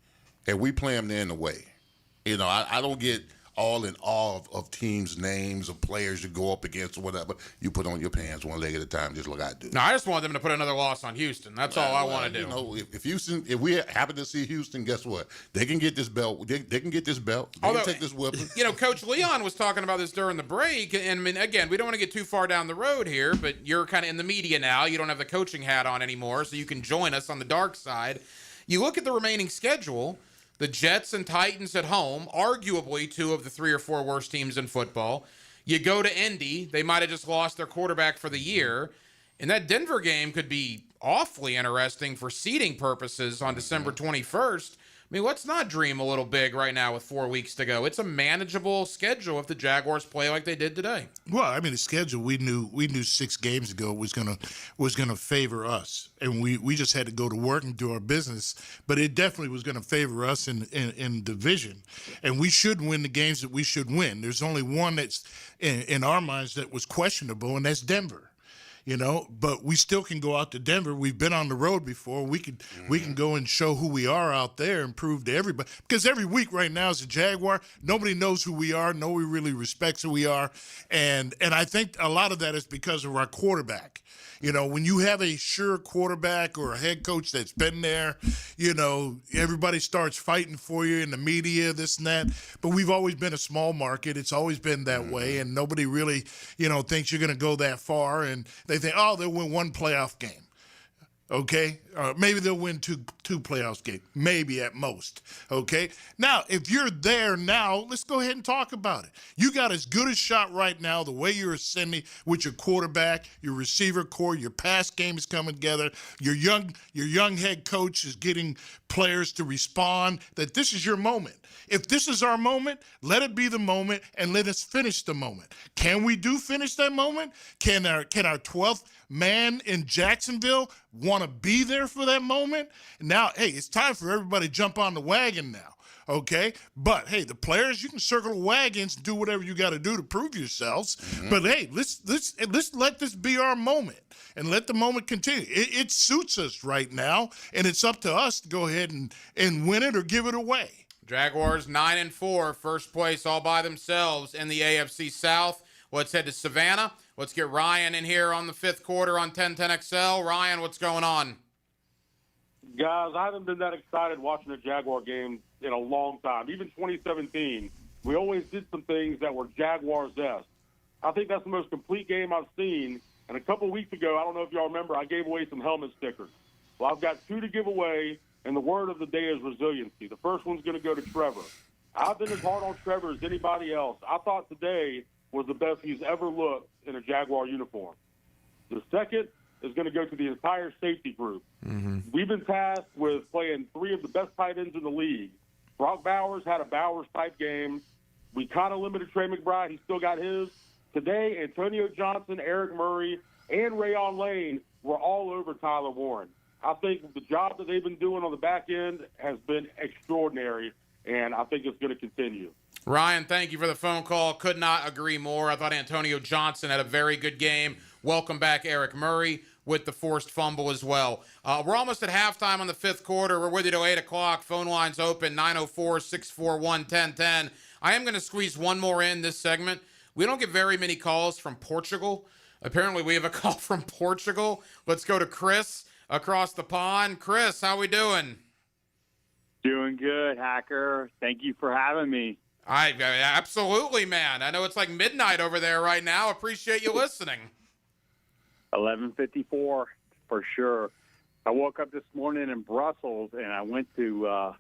And we play them there in the way. I don't get all in awe of teams' names of players you go up against or whatever. You put on your pants one leg at a time, just like I do. No, I just want them to put another loss on Houston. That's all I want to do. If we happen to see Houston, guess what? They can get this belt. They can get this belt. They can take this whipping. Coach Leon was talking about this during the break. And, I mean, again, we don't want to get too far down the road here, but you're kind of in the media now. You don't have the coaching hat on anymore, so you can join us on the dark side. You look at the remaining schedule. The Jets and Titans at home, arguably two of the 3 or 4 worst teams in football. You go to Indy, they might have just lost their quarterback for the year. And that Denver game could be awfully interesting for seeding purposes on December 21st. I mean, let's not dream a little big right now with 4 weeks to go. It's a manageable schedule if the Jaguars play like they did today. Well, I mean, the schedule we knew 6 games ago was gonna favor us, and we just had to go to work and do our business. But it definitely was going to favor us in division, and we should win the games that we should win. There's only one that's in our minds that was questionable, and that's Denver. But we still can go out to Denver. We've been on the road before. We can go and show who we are out there and prove to everybody. Because every week right now as a Jaguar, nobody knows who we are. Nobody really respects who we are. And I think a lot of that is because of our quarterback. When you have a sure quarterback or a head coach that's been there, everybody starts fighting for you in the media, this and that. But we've always been a small market. It's always been that way, and nobody really, thinks you're going to go that far. And they think, oh, they'll win one playoff game. Okay, maybe they'll win two playoffs games, maybe at most. Okay, now if you're there now, let's go ahead and talk about it. You got as good a shot right now, the way you're ascending with your quarterback, your receiver core, your pass game is coming together. Your young head coach is getting players to respond. That this is your moment. If this is our moment, let it be the moment, and let us finish the moment. Can we finish that moment? Can our 12th man in Jacksonville want to be there for that moment? Now, hey, it's time for everybody to jump on the wagon now, okay? But, hey, the players, you can circle the wagons and do whatever you got to do to prove yourselves. Mm-hmm. But, hey, let's let this be our moment and let the moment continue. It suits us right now, and it's up to us to go ahead and win it or give it away. Jaguars 9-4, first place all by themselves in the AFC South. Let's head to Savannah. Let's get Ryan in here on the fifth quarter on 1010XL. Ryan, what's going on? Guys, I haven't been that excited watching a Jaguar game in a long time. Even 2017, we always did some things that were Jaguars-esque. I think that's the most complete game I've seen. And a couple weeks ago, I don't know if y'all remember, I gave away some helmet stickers. Well, I've got 2 to give away, and the word of the day is resiliency. The first one's going to go to Trevor. I've been as hard on Trevor as anybody else. I thought today was the best he's ever looked in a Jaguar uniform. The second is going to go to the entire safety group. Mm-hmm. We've been tasked with playing 3 of the best tight ends in the league. Brock Bowers had a Bowers-type game. We kind of limited Trey McBride. He still got his. Today, Antonio Johnson, Eric Murray, and Rayon Lane were all over Tyler Warren. I think the job that they've been doing on the back end has been extraordinary, and I think it's going to continue. Ryan, thank you for the phone call. Could not agree more. I thought Antonio Johnson had a very good game. Welcome back, Eric Murray, with the forced fumble as well. We're almost at halftime on the fifth quarter. We're with you till 8 o'clock. Phone lines open, 904-641-1010. I am going to squeeze one more in this segment. We don't get very many calls from Portugal. Apparently, we have a call from Portugal. Let's go to Chris across the pond. Chris, how we doing? Doing good, Hacker. Thank you for having me. Absolutely, man. I know it's like midnight over there right now. Appreciate you listening. 11:54 for sure. I woke up this morning in Brussels, and I went to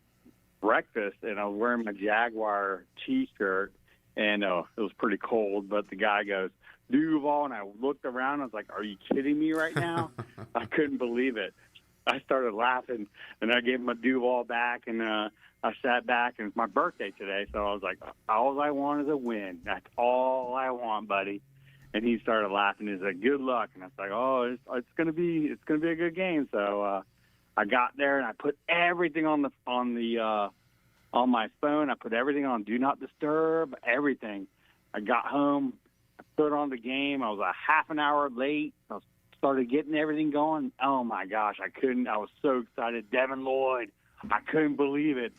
breakfast, and I was wearing my Jaguar T-shirt, and it was pretty cold, but the guy goes, Duval, and I looked around. I was like, are you kidding me right now? I couldn't believe it. I started laughing, and I gave him a Duval back, and I sat back, and it's my birthday today, so I was like, all I want is a win. That's all I want, buddy. And he started laughing. He's like, good luck. And I was like, oh, it's gonna be a good game. So I got there, and I put everything on my phone. I put everything on Do Not Disturb, everything. I got home, I put on the game. I was a half an hour late. I started getting everything going. Oh, my gosh, I was so excited. Devin Lloyd, I couldn't believe it.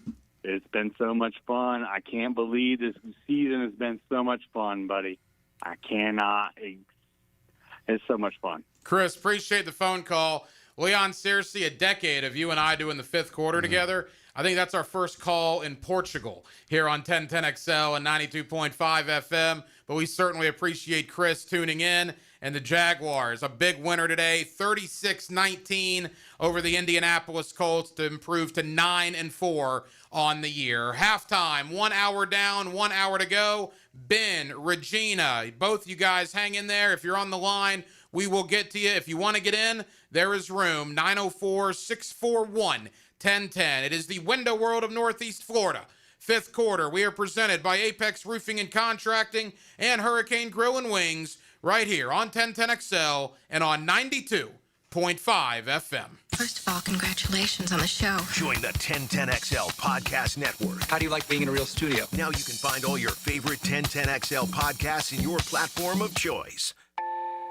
It's been so much fun. I can't believe this season has been so much fun, buddy. I cannot. It's so much fun. Chris, appreciate the phone call. Leon Searcy, a decade of you and I doing the fifth quarter together. I think that's our first call in Portugal here on 1010XL and 92.5 FM. But we certainly appreciate Chris tuning in. And the Jaguars, a big winner today, 36-19 over the Indianapolis Colts to improve to 9-4 on the year. Halftime, 1 hour down, 1 hour to go. Ben, Regina, both you guys hang in there. If you're on the line, we will get to you. If you want to get in, there is room. 904-641-1010. It is the Window World of Northeast Florida. Fifth quarter, we are presented by Apex Roofing and Contracting and Hurricane Grill and Wings right here on 1010XL and on 92.5 FM. First of all, congratulations on the show. Join the 1010XL Podcast Network. How do you like being in a real studio? Now you can find all your favorite 1010XL podcasts in your platform of choice.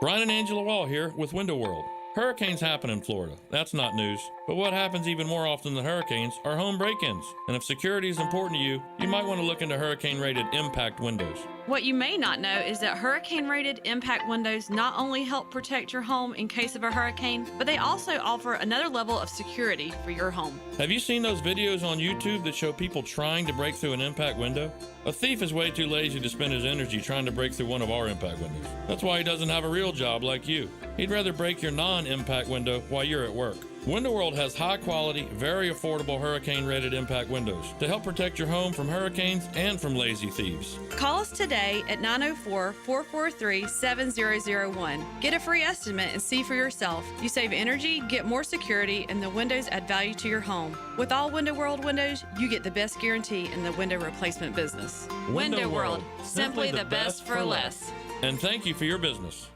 Brian and Angela Wall here with Window World. Hurricanes happen in Florida. That's not news. But what happens even more often than hurricanes are home break-ins. And if security is important to you, you might want to look into hurricane-rated impact windows. What you may not know is that hurricane-rated impact windows not only help protect your home in case of a hurricane, but they also offer another level of security for your home. Have you seen those videos on YouTube that show people trying to break through an impact window? A thief is way too lazy to spend his energy trying to break through one of our impact windows. That's why he doesn't have a real job like you. He'd rather break your non-impact window while you're at work. Window World has high-quality, very affordable hurricane-rated impact windows to help protect your home from hurricanes and from lazy thieves. Call us today at 904-443-7001. Get a free estimate and see for yourself. You save energy, get more security, and the windows add value to your home. With all Window World windows, you get the best guarantee in the window replacement business. Window World, simply the best for less. And thank you for your business.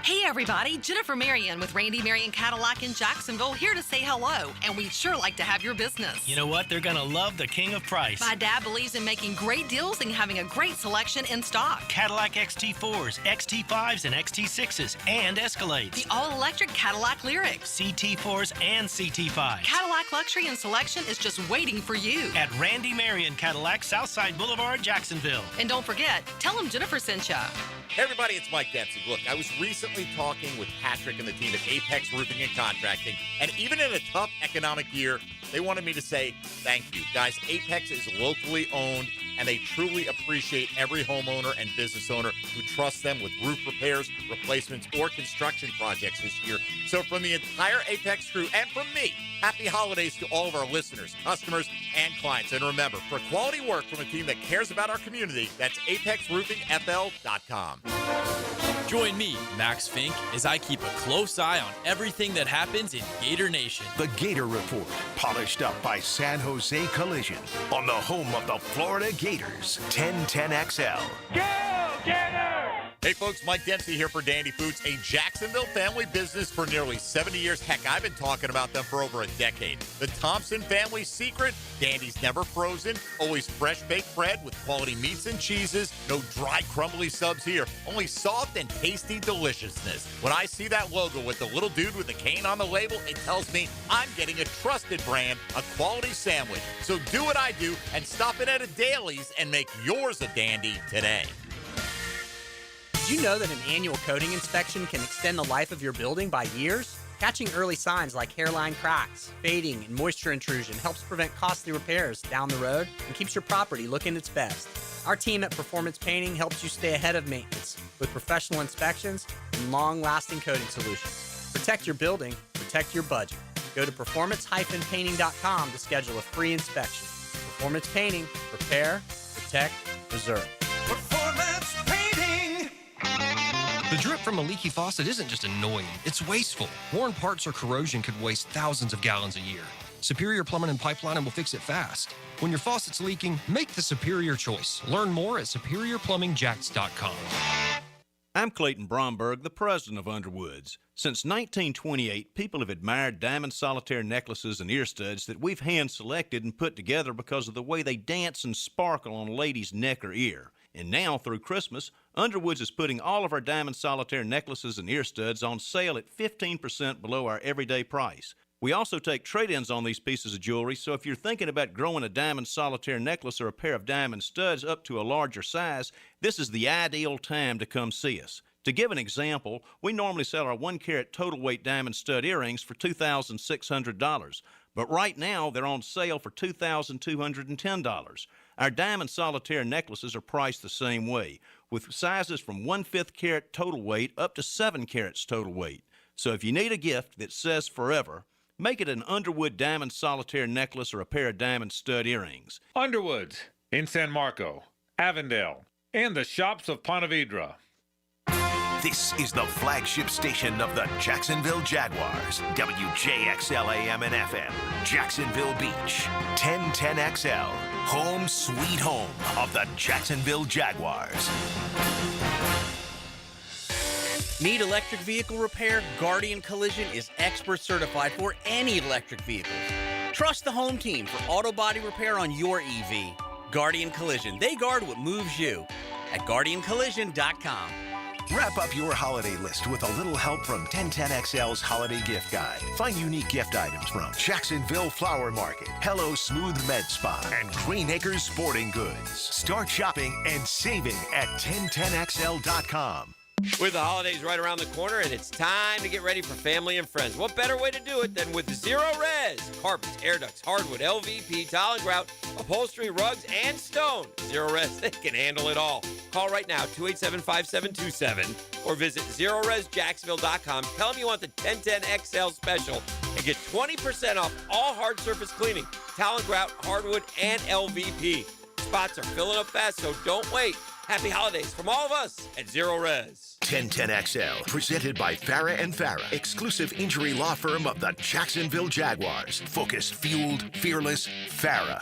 Hey everybody, Jennifer Marion with Randy Marion Cadillac in Jacksonville here to say hello, and we'd sure like to have your business. You know what? They're going to love the king of price. My dad believes in making great deals and having a great selection in stock. Cadillac XT4s, XT5s, and XT6s, and Escalades. The all-electric Cadillac Lyriq. CT4s and CT5s. Cadillac luxury and selection is just waiting for you. At Randy Marion Cadillac, Southside Boulevard, Jacksonville. And don't forget, tell them Jennifer sent ya. Hey everybody, it's Mike Dempsey. Look, I was recently talking with Patrick and the team at Apex Roofing and Contracting, and even in a tough economic year, they wanted me to say thank you. Guys, Apex is locally owned, and they truly appreciate every homeowner and business owner who trusts them with roof repairs, replacements, or construction projects this year. So from the entire Apex crew and from me, happy holidays to all of our listeners, customers, and clients. And remember, for quality work from a team that cares about our community, that's apexroofingfl.com. Join me, Max Fink, as I keep a close eye on everything that happens in Gator Nation. The Gator Report, polished up by San Jose Collision, on the home of the Florida Gators, 1010XL. Go, Gators! Hey folks, Mike Dempsey here for Dandy Foods, a Jacksonville family business for nearly 70 years. Heck, I've been talking about them for over a decade. The Thompson family secret, Dandy's never frozen, always fresh baked bread with quality meats and cheeses, no dry crumbly subs here, only soft and tasty deliciousness. When I see that logo with the little dude with the cane on the label, it tells me I'm getting a trusted brand, a quality sandwich. So do what I do and stop in at a Daly's and make yours a dandy today. Did you know that an annual coating inspection can extend the life of your building by years? Catching early signs like hairline cracks, fading, and moisture intrusion helps prevent costly repairs down the road and keeps your property looking its best. Our team at Performance Painting helps you stay ahead of maintenance with professional inspections and long-lasting coating solutions. Protect your building, protect your budget. Go to performance-painting.com to schedule a free inspection. Performance Painting, repair, protect, preserve. Performance Painting. The drip from a leaky faucet isn't just annoying, it's wasteful. Worn parts or corrosion could waste thousands of gallons a year. Superior Plumbing and Pipeline will fix it fast. When your faucet's leaking, make the superior choice. Learn more at superiorplumbingjacks.com. I'm Clayton Bromberg, the president of Underwoods. Since 1928, people have admired diamond solitaire necklaces and ear studs that we've hand-selected and put together because of the way they dance and sparkle on a lady's neck or ear. And now, through Christmas, Underwoods is putting all of our diamond solitaire necklaces and ear studs on sale at 15% below our everyday price. We also take trade-ins on these pieces of jewelry, so if you're thinking about growing a diamond solitaire necklace or a pair of diamond studs up to a larger size, this is the ideal time to come see us. To give an example, we normally sell our 1-carat total weight diamond stud earrings for $2,600, but right now they're on sale for $2,210. Our diamond solitaire necklaces are priced the same way, with sizes from 1/5 carat total weight up to 7 carats total weight. So if you need a gift that says forever, Make it an Underwood diamond solitaire necklace or a pair of diamond stud earrings. Underwoods in San Marco, Avondale, and the shops of Ponte Vedra. This is the flagship station of the Jacksonville Jaguars. WJXL AM and FM. Jacksonville Beach. 1010XL. Home sweet home of the Jacksonville Jaguars. Need electric vehicle repair? Guardian Collision is expert certified for any electric vehicles. Trust the home team for auto body repair on your EV. Guardian Collision. They guard what moves you. At GuardianCollision.com. Wrap up your holiday list with a little help from 1010XL's Holiday Gift Guide. Find unique gift items from Jacksonville Flower Market, Hello Smooth Med Spa, and Green Acres Sporting Goods. Start shopping and saving at 1010XL.com. With the holidays right around the corner, and it's time to get ready for family and friends. What better way to do it than with Zero Res? Carpets, air ducts, hardwood, LVP, tile and grout, upholstery, rugs, and stone. Zero Res, they can handle it all. Call right now, 287-5727, or visit ZeroResJacksonville.com. Tell them you want the 1010XL special and get 20% off all hard surface cleaning, tile and grout, hardwood, and LVP. Spots are filling up fast, so don't wait. Happy holidays from all of us at Zero Res. 1010XL, presented by Farah and Farah, exclusive injury law firm of the Jacksonville Jaguars. Focused, fueled, fearless, Farah.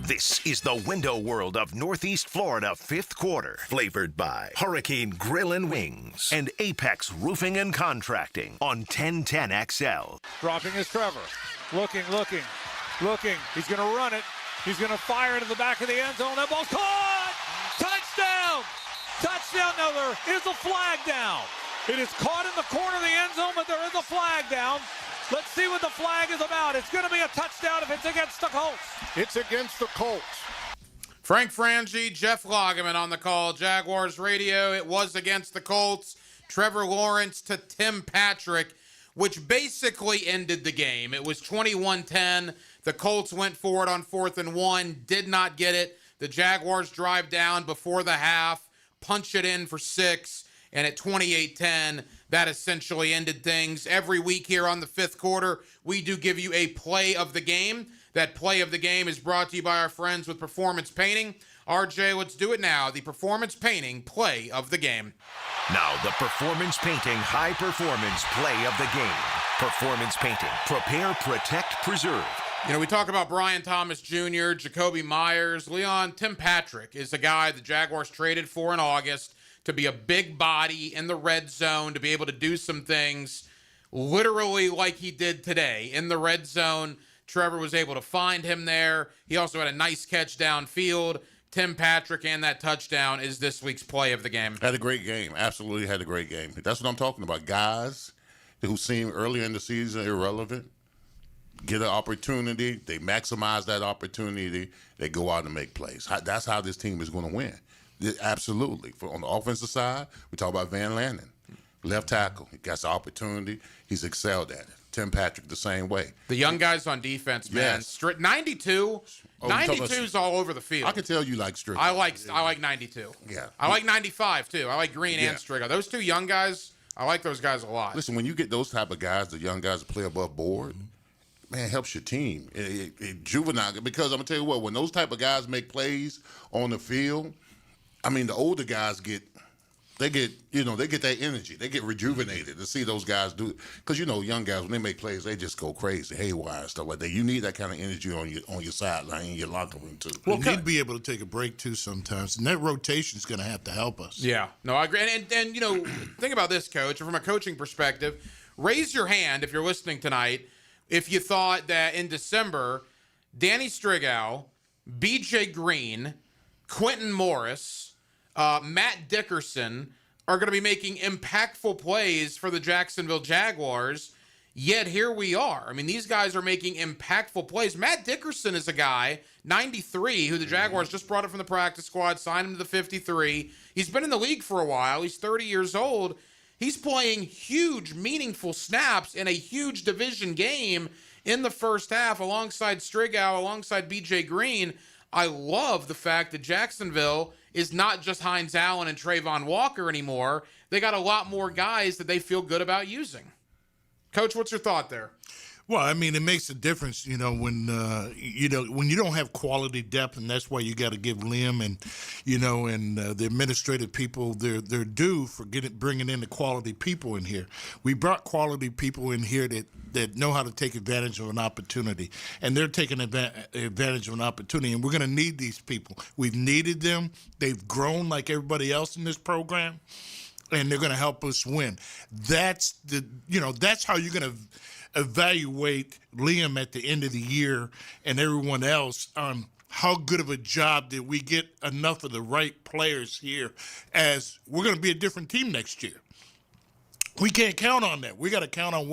This is the window world of Northeast Florida fifth quarter, flavored by Hurricane Grill and Wings and Apex Roofing and Contracting on 1010XL. Dropping is Trevor. Looking. He's going to run it. He's going to fire into the back of the end zone. That ball's caught! Touchdown! Touchdown! Now there is a flag down. It is caught in the corner of the end zone, but there is a flag down. Let's see what the flag is about. It's going to be a touchdown if it's against the Colts. It's against the Colts. Frank Frangie, Jeff Lageman on the call. Jaguars radio. It was against the Colts. Trevor Lawrence to Tim Patrick, which basically ended the game. It was 21-10. The Colts went for it on 4th and 1, did not get it. The Jaguars drive down before the half, punch it in for 6, and at 28-10, that essentially ended things. Every week here on the fifth quarter, we do give you a play of the game. That play of the game is brought to you by our friends with Performance Painting. RJ, let's do it now. The Performance Painting play of the game. Now, the Performance Painting high performance play of the game. Performance Painting. Prepare, protect, preserve. You know, we talk about Brian Thomas Jr., Jacoby Myers, Leon. Tim Patrick is the guy the Jaguars traded for in August to be a big body in the red zone, to be able to do some things literally like he did today in the red zone. Trevor was able to find him there. He also had a nice catch downfield. Tim Patrick and that touchdown is this week's play of the game. Had a great game. Absolutely had a great game. That's what I'm talking about. Guys who seem earlier in the season irrelevant get an opportunity. They maximize that opportunity. They go out and make plays. That's how this team is going to win. Absolutely. On the offensive side, we talk about Van Lanen. Left tackle. He got the opportunity. He's excelled at it. Tim Patrick the same way. The young guys on defense, man. Yes. 92 is all over the field. I can tell you like Strickland. I like 92. Yeah. I like 95 too. I like Green and Strickland. Those two young guys, I like those guys a lot. Listen, when you get those type of guys, the young guys that play above board, man, it helps your team. It juvenile, because I'm gonna tell you what, when those type of guys make plays on the field, I mean, the older guys get that energy. They get rejuvenated to see those guys do it. Because, young guys, when they make plays, they just go crazy, haywire, stuff like that. You need that kind of energy on your sideline, in your locker room, too. Well, you need to be able to take a break, too, sometimes. And that rotation is going to have to help us. Yeah. No, I agree. And think about this, Coach. From a coaching perspective, raise your hand if you're listening tonight if you thought that in December, Danny Strigow, B.J. Green, Quentin Morris, Matt Dickerson are going to be making impactful plays for the Jacksonville Jaguars, yet here we are. I mean, these guys are making impactful plays. Matt Dickerson is a guy, 93, who the Jaguars just brought up from the practice squad, signed him to the 53. He's been in the league for a while. He's 30 years old. He's playing huge, meaningful snaps in a huge division game in the first half alongside Strigow, alongside B.J. Green. I love the fact that Jacksonville is not just Hines Allen and Trayvon Walker anymore. They got a lot more guys that they feel good about using. Coach, what's your thought there? Well, I mean, it makes a difference, when when you don't have quality depth, and that's why you got to give Liam and the administrative people their due for bringing in the quality people in here. We brought quality people in here that know how to take advantage of an opportunity, and they're taking advantage of an opportunity, and we're going to need these people. We've needed them. They've grown like everybody else in this program, and they're going to help us win. That's that's how you're going to evaluate Liam at the end of the year and everyone else on how good of a job did we get enough of the right players here, as we're going to be a different team next year. We can't count on that. We got to count on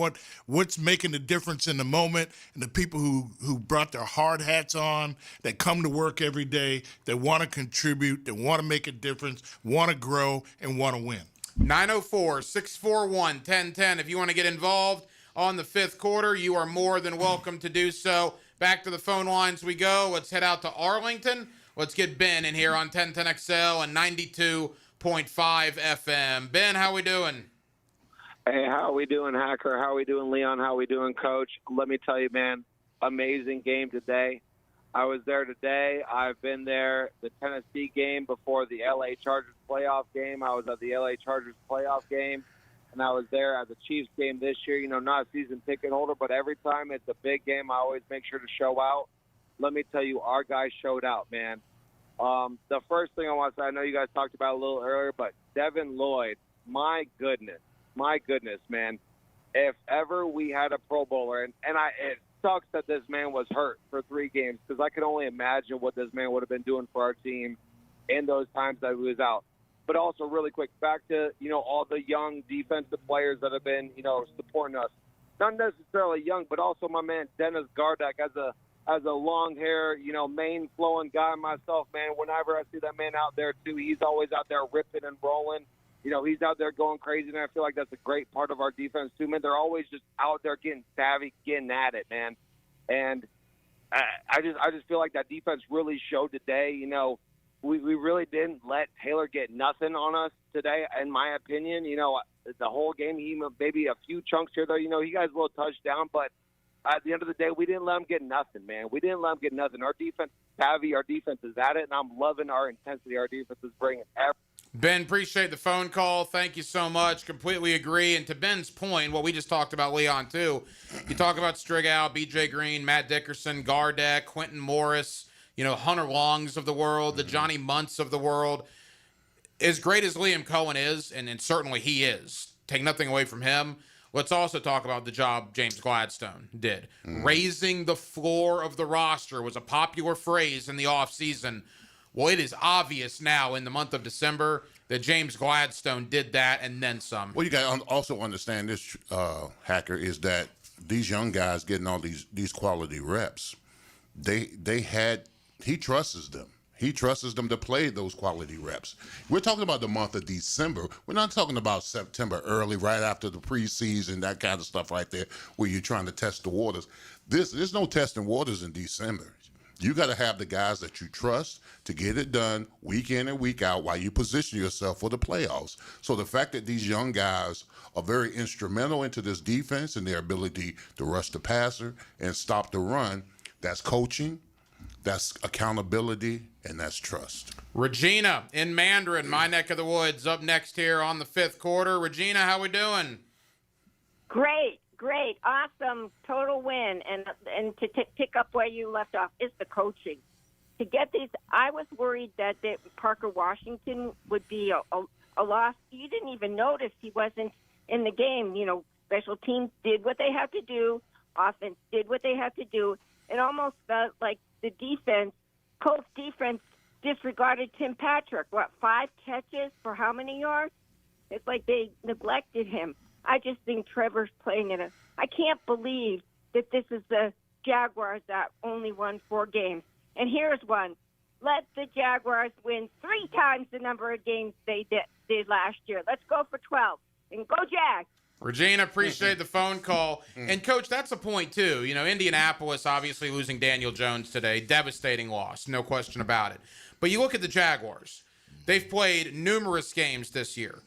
what's making the difference in the moment, and the people who brought their hard hats on, that come to work every day, that want to contribute, that want to make a difference, want to grow, and want to win. 904-641-1010. If you want to get involved on the fifth quarter, you are more than welcome to do so. Back to the phone lines we go. Let's head out to Arlington. Let's get Ben in here on 1010XL and 92.5 FM. Ben, how we doing? Hey, how we doing, Hacker? How we doing, Leon? How we doing, Coach? Let me tell you, man, amazing game today. I was there today. I've been there the Tennessee game before the L.A. Chargers playoff game. I was at the L.A. Chargers playoff game. And I was there at the Chiefs game this year, not a season ticket holder, but every time it's a big game, I always make sure to show out. Let me tell you, our guys showed out, man. The first thing I want to say, I know you guys talked about it a little earlier, but Devin Lloyd, my goodness, man. If ever we had a Pro Bowler, it sucks that this man was hurt for 3 games, because I can only imagine what this man would have been doing for our team in those times that he was out. But also, really quick, back to, all the young defensive players that have been, supporting us. Not necessarily young, but also my man Dennis Gardeck, as a long hair, mane flowing guy myself, man. Whenever I see that man out there too, he's always out there ripping and rolling. He's out there going crazy, and I feel like that's a great part of our defense too, man. They're always just out there getting savvy, getting at it, man. And I just feel like that defense really showed today. We really didn't let Taylor get nothing on us today, in my opinion. The whole game, he maybe a few chunks here, though. He got his little touchdown, but at the end of the day, we didn't let him get nothing, man. We didn't let him get nothing. Our defense is savvy. Our defense is at it, and I'm loving our intensity. Our defense is bringing effort. Ben, appreciate the phone call. Thank you so much. Completely agree. And to Ben's point, what we just talked about, Leon, too, you talk about Strigow, B.J. Green, Matt Dickerson, Gardeck, Quentin Morris, Hunter Longs of the world, the Johnny Munts of the world. As great as Liam Cohen is, and certainly he is, take nothing away from him, let's also talk about the job James Gladstone did. Raising the floor of the roster was a popular phrase in the offseason. Well, it is obvious now in the month of December that James Gladstone did that and then some. Well, you got to also understand this, Hacker, is that these young guys getting all these quality reps, he trusts them. He trusts them to play those quality reps. We're talking about the month of December. We're not talking about September early, right after the preseason, that kind of stuff right there, where you're trying to test the waters. There's no testing waters in December. You got to have the guys that you trust to get it done week in and week out while you position yourself for the playoffs. So the fact that these young guys are very instrumental into this defense and their ability to rush the passer and stop the run, that's coaching, that's accountability, and that's trust. Regina in Mandarin, my neck of the woods, up next here on the fifth quarter. Regina, how we doing? Great. Awesome. Total win. And to pick up where you left off is the coaching. To get these, I was worried that Parker Washington would be a loss. You didn't even notice he wasn't in the game. Special teams did what they had to do. Offense did what they had to do. It almost felt like the defense, Colts defense, disregarded Tim Patrick. 5 catches for how many yards? It's like they neglected him. I just think Trevor's playing I can't believe that this is the Jaguars that only won 4 games. And here's one. Let the Jaguars win 3 times the number of games they did last year. Let's go for 12. And go Jags. Regina, appreciate the phone call. And, Coach, that's a point, too. Indianapolis obviously losing Daniel Jones today. Devastating loss, no question about it. But you look at the Jaguars. They've played numerous games this year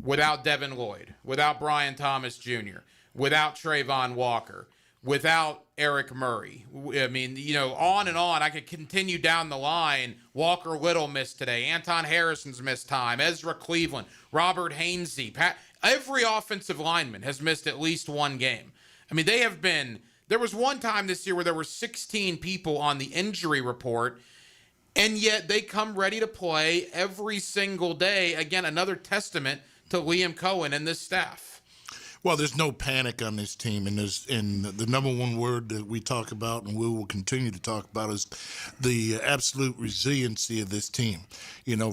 without Devin Lloyd, without Brian Thomas Jr., without Trayvon Walker, without Eric Murray. I mean, on and on. I could continue down the line. Walker Little missed today. Anton Harrison's missed time. Ezra Cleveland, Robert Hainsey. Every offensive lineman has missed at least one game. I mean, there was one time this year where there were 16 people on the injury report, and yet they come ready to play every single day. Again, another testament to Liam Cohen and this staff. Well, there's no panic on this team, and the number one word that we talk about and we will continue to talk about is the absolute resiliency of this team.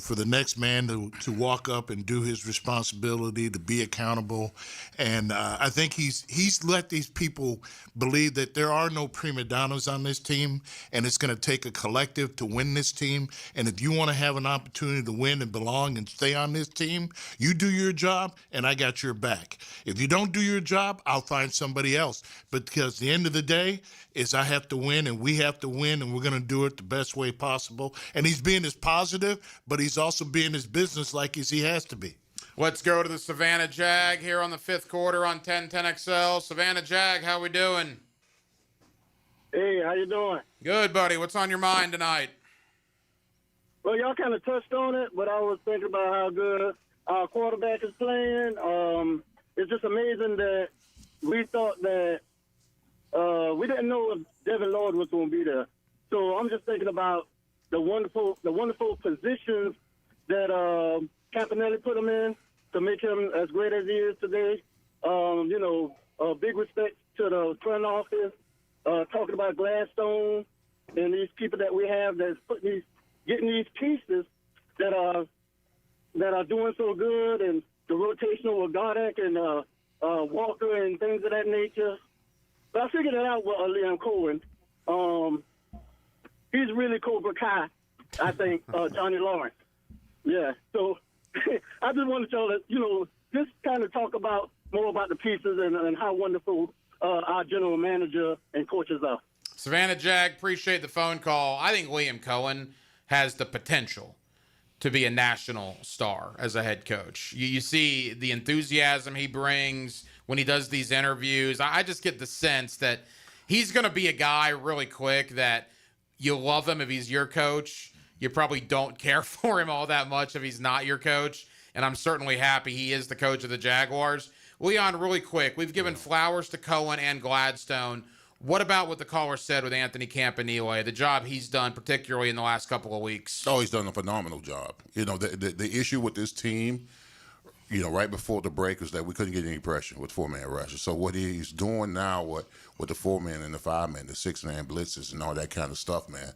For the next man to walk up and do his responsibility, to be accountable, and I think he's let these people believe that there are no prima donnas on this team, and it's going to take a collective to win this team. And if you want to have an opportunity to win and belong and stay on this team, you do your job, and I got your back. If you don't do your job, I'll find somebody else. But because the end of the day is I have to win and we have to win, and we're going to do it the best way possible. And he's being as positive, but he's also being as business like as he has to be. Let's go to the Savannah Jag here on the fifth quarter on 1010XL. Savannah Jag, how we doing? Hey, how you doing? Good, buddy. What's on your mind tonight? Well, y'all kind of touched on it, but I was thinking about how good our quarterback is playing. It's just amazing that we thought that we didn't know if Devin Lloyd was going to be there. So I'm just thinking about the wonderful positions that Campanelli put him in to make him as great as he is today. Big respect to the front office. Talking about Gladstone and these people that we have that's getting these pieces that are doing so good, and the rotational with Gardeck and Walker and things of that nature. But I figured it out with Liam Cohen. He's really Cobra Kai, I think, Johnny Lawrence. Yeah, so I just wanted y'all to, just kind of talk about more about the pieces and how wonderful our general manager and coaches are. Savannah Jag, appreciate the phone call. I think Liam Cohen has the potential to be a national star as a head coach. You see the enthusiasm he brings when he does these interviews. I just get the sense that he's going to be a guy really quick that you love him if he's your coach. You probably don't care for him all that much if he's not your coach. And I'm certainly happy he is the coach of the Jaguars. Leon, really quick, we've given flowers to Cohen and Gladstone. What about what the caller said with Anthony Campanile, the job he's done, particularly in the last couple of weeks? Oh, he's done a phenomenal job. The issue with this team, right before the break, was that we couldn't get any pressure with four-man rushes. So what he's doing now with the four-man and the five-man, the six-man blitzes and all that kind of stuff, man,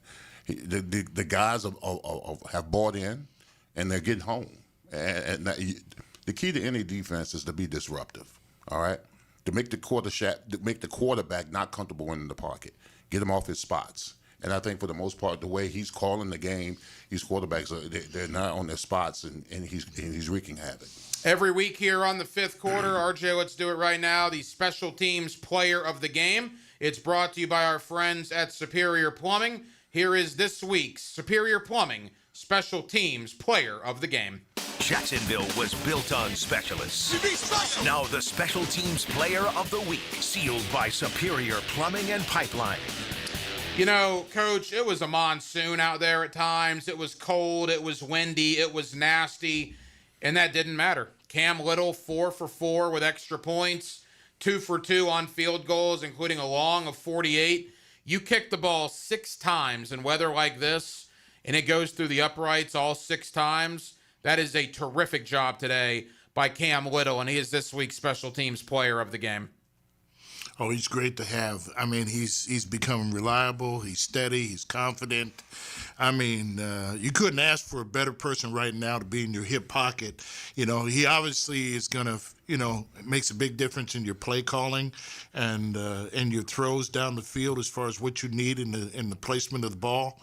the guys have bought in, and they're getting home. And the key to any defense is to be disruptive, all right? To make the quarterback not comfortable in the pocket, get him off his spots. And I think for the most part, the way he's calling the game, these quarterbacks they're not on their spots, and he's wreaking havoc. Every week here on the fifth quarter, RJ, let's do it right now. The special teams player of the game. It's brought to you by our friends at Superior Plumbing. Here is this week's Superior Plumbing special teams player of the game. Jacksonville was built on specialists. Now the special teams player of the week, sealed by Superior Plumbing and Pipelining. Coach, it was a monsoon out there at times. It was cold, it was windy, it was nasty, and that didn't matter. Cam Little, 4 for 4 with extra points, 2 for 2 on field goals, including a long of 48. You kick the ball 6 times in weather like this, and it goes through the uprights all 6 times. That is a terrific job today by Cam Little, and he is this week's special teams player of the game. Oh, he's great to have. I mean, he's become reliable. He's steady. He's confident. I mean, you couldn't ask for a better person right now to be in your hip pocket. He obviously is going to, makes a big difference in your play calling and your throws down the field as far as what you need in the placement of the ball.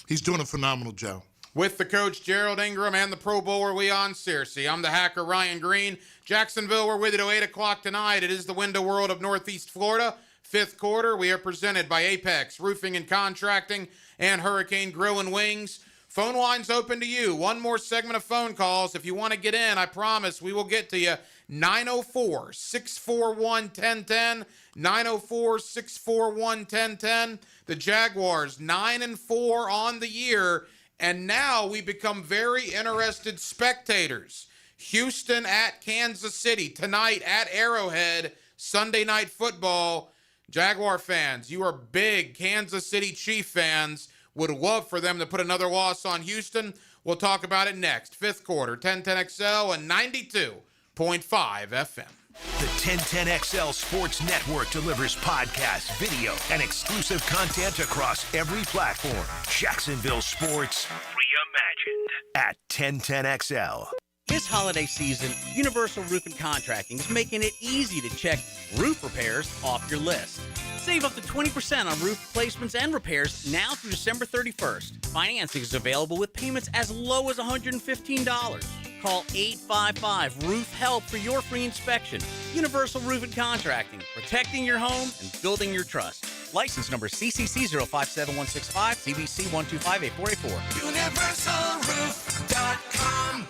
He's doing a phenomenal job. With the coach, Gerald Ingram, and the Pro Bowler, Leon Searcy. I'm the hacker, Ryan Green. Jacksonville, we're with you till 8 o'clock tonight. It is the Window World of Northeast Florida. Fifth quarter, we are presented by Apex Roofing and Contracting and Hurricane Grill and Wings. Phone lines open to you. One more segment of phone calls. If you want to get in, I promise we will get to you 904-641-1010. 904-641-1010. The Jaguars 9-4 on the year, and now we become very interested spectators. Houston at Kansas City tonight at Arrowhead, Sunday Night Football. Jaguar fans, you are big Kansas City Chief fans. Would love for them to put another loss on Houston. We'll talk about it next. Fifth quarter, 1010XL and 92.5 FM. The 1010XL Sports Network delivers podcasts, video, and exclusive content across every platform. Jacksonville Sports reimagined at 1010XL. This holiday season, Universal Roof and Contracting is making it easy to check roof repairs off your list. Save up to 20% on roof replacements and repairs now through December 31st. Financing is available with payments as low as $115. Call 855-ROOF-HELP for your free inspection. Universal Roof and Contracting, protecting your home and building your trust. License number CCC 057165, CBC 1258484. UniversalRoof.com.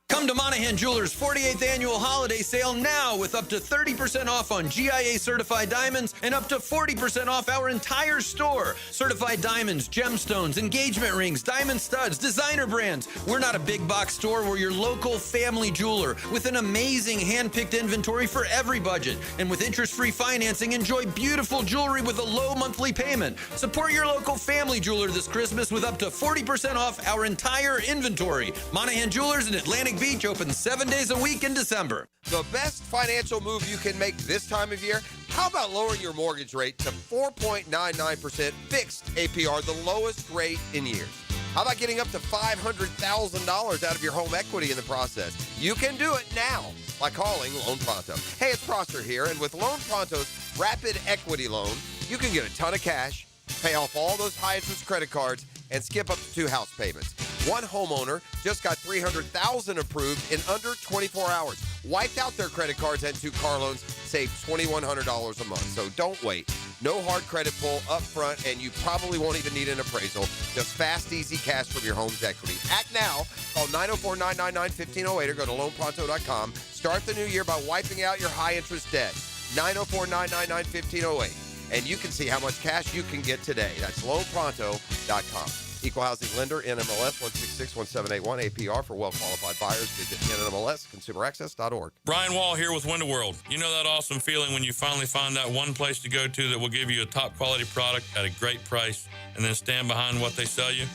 Come to Monahan Jewelers' 48th annual holiday sale now with up to 30% off on GIA certified diamonds and up to 40% off our entire store. Certified diamonds, gemstones, engagement rings, diamond studs, designer brands. We're not a big box store. We're your local family jeweler with an amazing hand-picked inventory for every budget. And with interest-free financing, enjoy beautiful jewelry with a low monthly payment. Support your local family jeweler this Christmas with up to 40% off our entire inventory. Monahan Jewelers in Atlantic Beach open 7 days a week in December. The best financial move you can make this time of year? How about lowering your mortgage rate to 4.99% fixed APR, the lowest rate in years? How about getting up to $500,000 out of your home equity in the process? You can do it now by calling Loan Pronto. Hey, it's Prosser here, and with Loan Pronto's Rapid Equity Loan, you can get a ton of cash, pay off all those high-interest credit cards, and skip up to 2 house payments. One homeowner just got $300,000 approved in under 24 hours. Wiped out their credit cards and 2 car loans, saved $2,100 a month. So don't wait. No hard credit pull up front, and you probably won't even need an appraisal. Just fast, easy cash from your home's equity. Act now. Call 904-999-1508 or go to loanpronto.com. Start the new year by wiping out your high-interest debt. 904-999-1508. And you can see how much cash you can get today. That's loanpronto.com. Equal housing lender, NMLS 1661781, APR for well-qualified buyers. Visit NMLSconsumeraccess.org. Brian Wall here with Window World. You know that awesome feeling when you finally find that one place to go to that will give you a top-quality product at a great price and then stand behind what they sell you?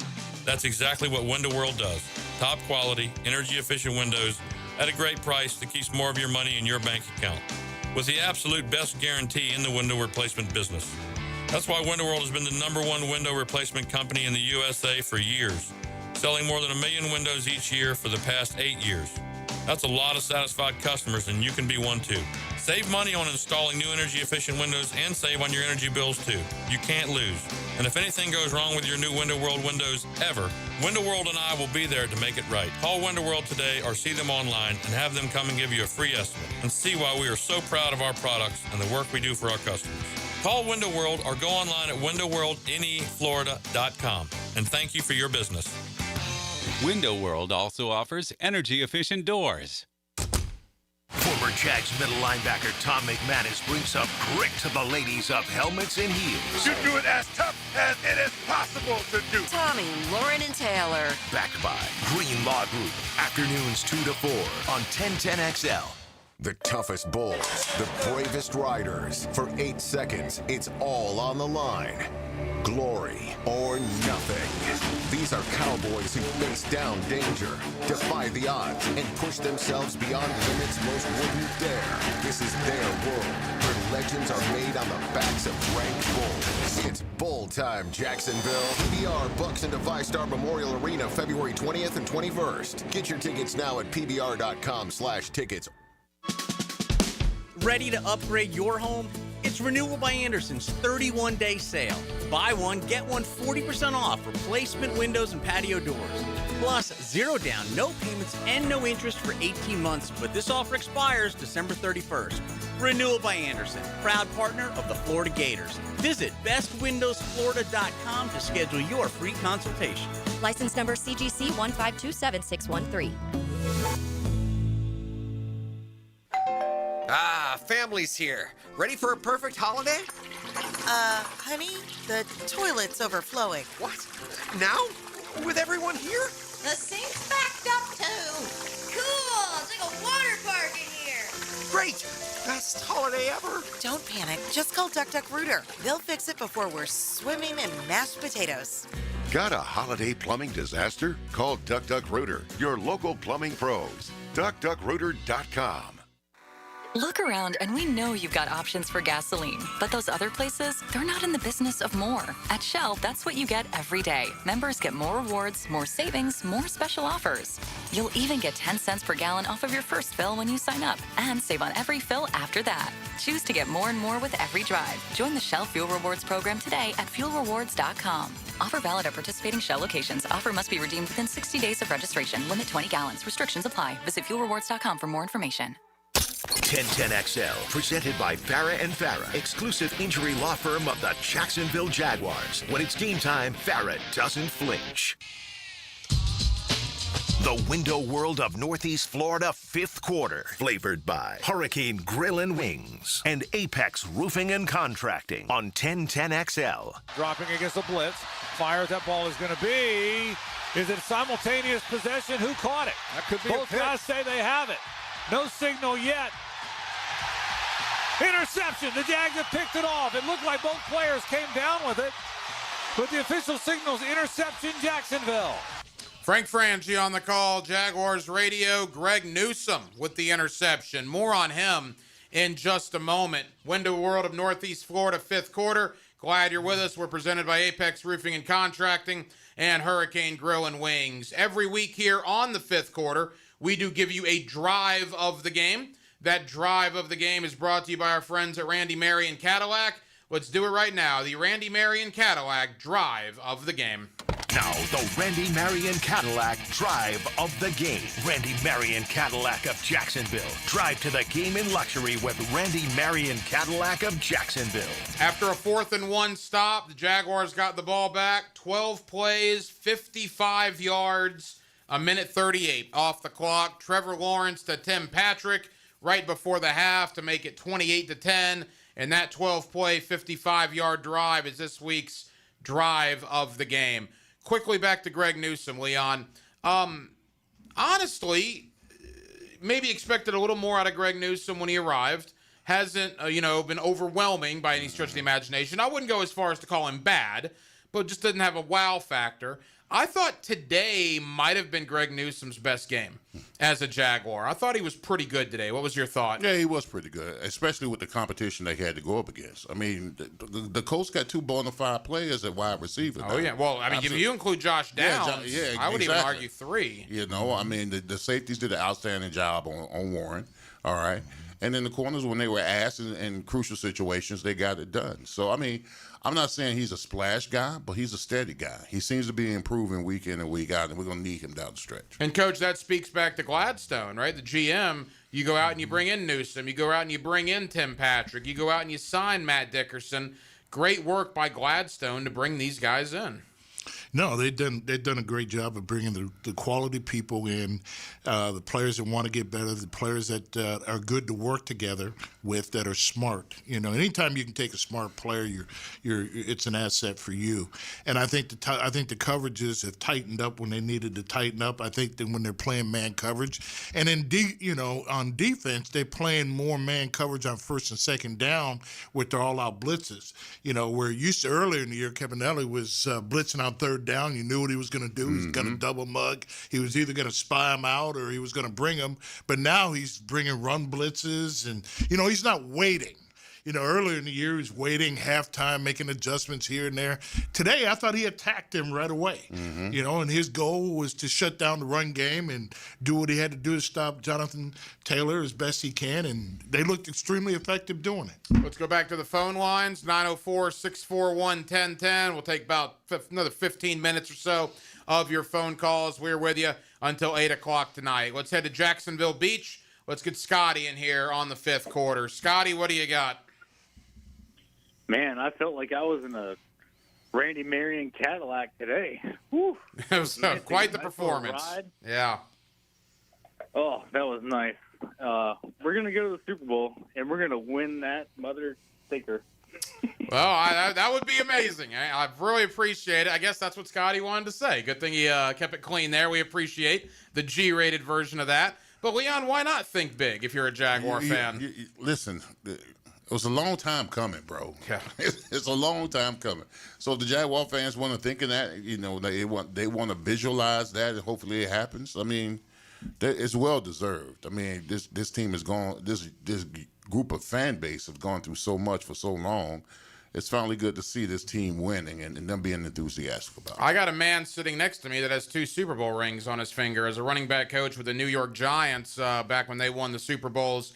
That's exactly what Window World does. Top-quality, energy-efficient windows at a great price that keeps more of your money in your bank account, with the absolute best guarantee in the window replacement business. That's why Window World has been the #1 window replacement company in the USA for years, selling more than 1 million windows each year for the past 8 years. That's a lot of satisfied customers, and you can be one too. Save money on installing new energy-efficient windows and save on your energy bills too. You can't lose. And if anything goes wrong with your new Window World windows ever, Window World and I will be there to make it right. Call Window World today or see them online and have them come and give you a free estimate and see why we are so proud of our products and the work we do for our customers. Call Window World or go online at windowworldneflorida.com. And thank you for your business. Window World also offers energy-efficient doors. Former Jags middle linebacker Tom McManus brings up grit to the ladies of helmets and heels. You do it as tough as it is possible to do. Tommy, Lauren, and Taylor. Backed by Green Law Group. Afternoons 2 to 4 on 1010XL. The toughest bulls, the bravest riders. For 8 seconds, it's all on the line. Glory or nothing. These are cowboys who face down danger, defy the odds, and push themselves beyond limits most wouldn't dare. This is their world, where legends are made on the backs of ranked bulls. It's bull time, Jacksonville. PBR Bucks into Five-Star Memorial Arena February 20th and 21st. Get your tickets now at pbr.com/tickets. Ready to upgrade your home? It's Renewal by Anderson's 31-day sale. Buy one, get one 40% off replacement windows and patio doors. Plus, 0 down, no payments, and no interest for 18 months, but this offer expires December 31st. Renewal by Anderson, proud partner of the Florida Gators. Visit bestwindowsflorida.com to schedule your free consultation. License number CGC 1527613. family's here. Ready for a perfect holiday? Honey, the toilet's overflowing. What? Now? With everyone here? The sink's backed up too. Cool. It's like a water park in here. Great. Best holiday ever. Don't panic. Just call Duck Duck Rooter. They'll fix it before we're swimming in mashed potatoes. Got a holiday plumbing disaster? Call Duck Duck Rooter, your local plumbing pros. DuckDuckRooter.com. Look around and we know you've got options for gasoline, but those other places, they're not in the business of more. At Shell, that's what you get every day. Members get more rewards, more savings, more special offers. You'll even get 10 cents per gallon off of your first fill when you sign up and save on every fill after that. Choose to get more and more with every drive. Join the Shell Fuel Rewards program today at fuelrewards.com. Offer valid at participating Shell locations. Offer must be redeemed within 60 days of registration. Limit 20 gallons. Restrictions apply. Visit fuelrewards.com for more information. 1010XL, presented by Farah and Farah, exclusive injury law firm of the Jacksonville Jaguars. When it's game time, Farah doesn't flinch. The window world of Northeast Florida fifth quarter, flavored by Hurricane Grill and Wings and Apex Roofing and Contracting on 1010XL. Dropping against the blitz. Fires that ball is going to be. Is it simultaneous possession? Who caught it? That could be Both guys say they have it. No signal yet. Interception. The Jags have picked it off. It looked like both players came down with it. But the official signals interception Jacksonville. Frank Frangie on the call. Jaguars radio. Greg Newsome with the interception. More on him in just a moment. Window World of Northeast Florida fifth quarter. Glad you're with us. We're presented by Apex Roofing and Contracting and Hurricane Grill and Wings. Every week here on the fifth quarter, we do give you a drive of the game. That drive of the game is brought to you by our friends at Randy Marion Cadillac. Let's do it right now. The Randy Marion Cadillac drive of the game. Now, the Randy Marion Cadillac drive of the game. Randy Marion Cadillac of Jacksonville. Drive to the game in luxury with Randy Marion Cadillac of Jacksonville. After a 4th and 1 stop, the Jaguars got the ball back. 12 plays, 55 yards, a minute 38 off the clock. Trevor Lawrence to Tim Patrick right before the half to make it 28-10. And that 12-play, 55-yard drive is this week's drive of the game. Quickly back to Greg Newsome, Leon. Honestly, maybe expected a little more out of Greg Newsome when he arrived. Hasn't, been overwhelming by any stretch of the imagination. I wouldn't go as far as to call him bad, but just didn't have a wow factor. I thought today might have been Greg Newsome's best game as a Jaguar. I thought he was pretty good today. What was your thought? Yeah, he was pretty good, especially with the competition they had to go up against. I mean, the Colts got 2 bona fide players at wide receiver. Oh, yeah. Well, I mean, if you include Josh Downs, I would even argue 3. I mean, the safeties did an outstanding job on Warren, all right? And then the corners, when they were asked in crucial situations, they got it done. So, I mean, I'm not saying he's a splash guy, but he's a steady guy. He seems to be improving week in and week out, and we're going to need him down the stretch. And, Coach, that speaks back to Gladstone, right? The GM, you go out and you bring in Newsome. You go out and you bring in Tim Patrick. You go out and you sign Matt Dickerson. Great work by Gladstone to bring these guys in. No, they've done a great job of bringing the quality people in, the players that want to get better, the players that are good to work together with, that are smart. Anytime you can take a smart player, it's an asset for you. And I think the coverages have tightened up when they needed to tighten up. I think that when they're playing man coverage, and on defense, they're playing more man coverage on first and second down with their all-out blitzes. Where used to earlier in the year, Cabanelli was blitzing on third down. You knew what he was going to do. He was going to double mug. He was either going to spy him out or he was going to bring him. But now he's bringing run blitzes, and he's not waiting. Earlier in the year, he was waiting halftime, making adjustments here and there. Today, I thought he attacked him right away. And his goal was to shut down the run game and do what he had to do to stop Jonathan Taylor as best he can, and they looked extremely effective doing it. Let's go back to the phone lines, 904-641-1010. We'll take about another 15 minutes or so of your phone calls. We're with you until 8 o'clock tonight. Let's head to Jacksonville Beach. Let's get Scotty in here on the fifth quarter. Scotty, what do you got? Man, I felt like I was in a Randy Marion Cadillac today. Whew. It was quite the performance. Yeah. Oh, that was nice. We're going to go to the Super Bowl, and we're going to win that mother sticker. Well, that would be amazing. I really appreciate it. I guess that's what Scotty wanted to say. Good thing he kept it clean there. We appreciate the G-rated version of that. But, Leon, why not think big if you're a Jaguar fan? Listen, it was a long time coming, bro. Yeah. It's a long time coming. So if the Jaguar fans want to think of that, they want to visualize that, and hopefully it happens. I mean, it's well deserved. I mean, this team has gone. This group of fan base have gone through so much for so long. It's finally good to see this team winning and them being enthusiastic about it. I got a man sitting next to me that has 2 Super Bowl rings on his finger as a running back coach with the New York Giants back when they won the Super Bowls,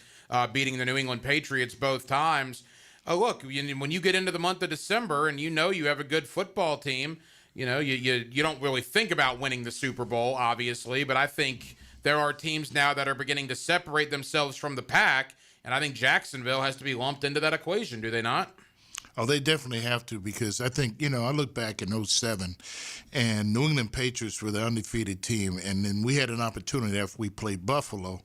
beating the New England Patriots both times. Look, when you get into the month of December and you have a good football team, you don't really think about winning the Super Bowl, obviously, but I think there are teams now that are beginning to separate themselves from the pack, and I think Jacksonville has to be lumped into that equation, do they not? Oh, they definitely have to, because I think, I look back in 2007, and New England Patriots were the undefeated team, and then we had an opportunity after we played Buffalo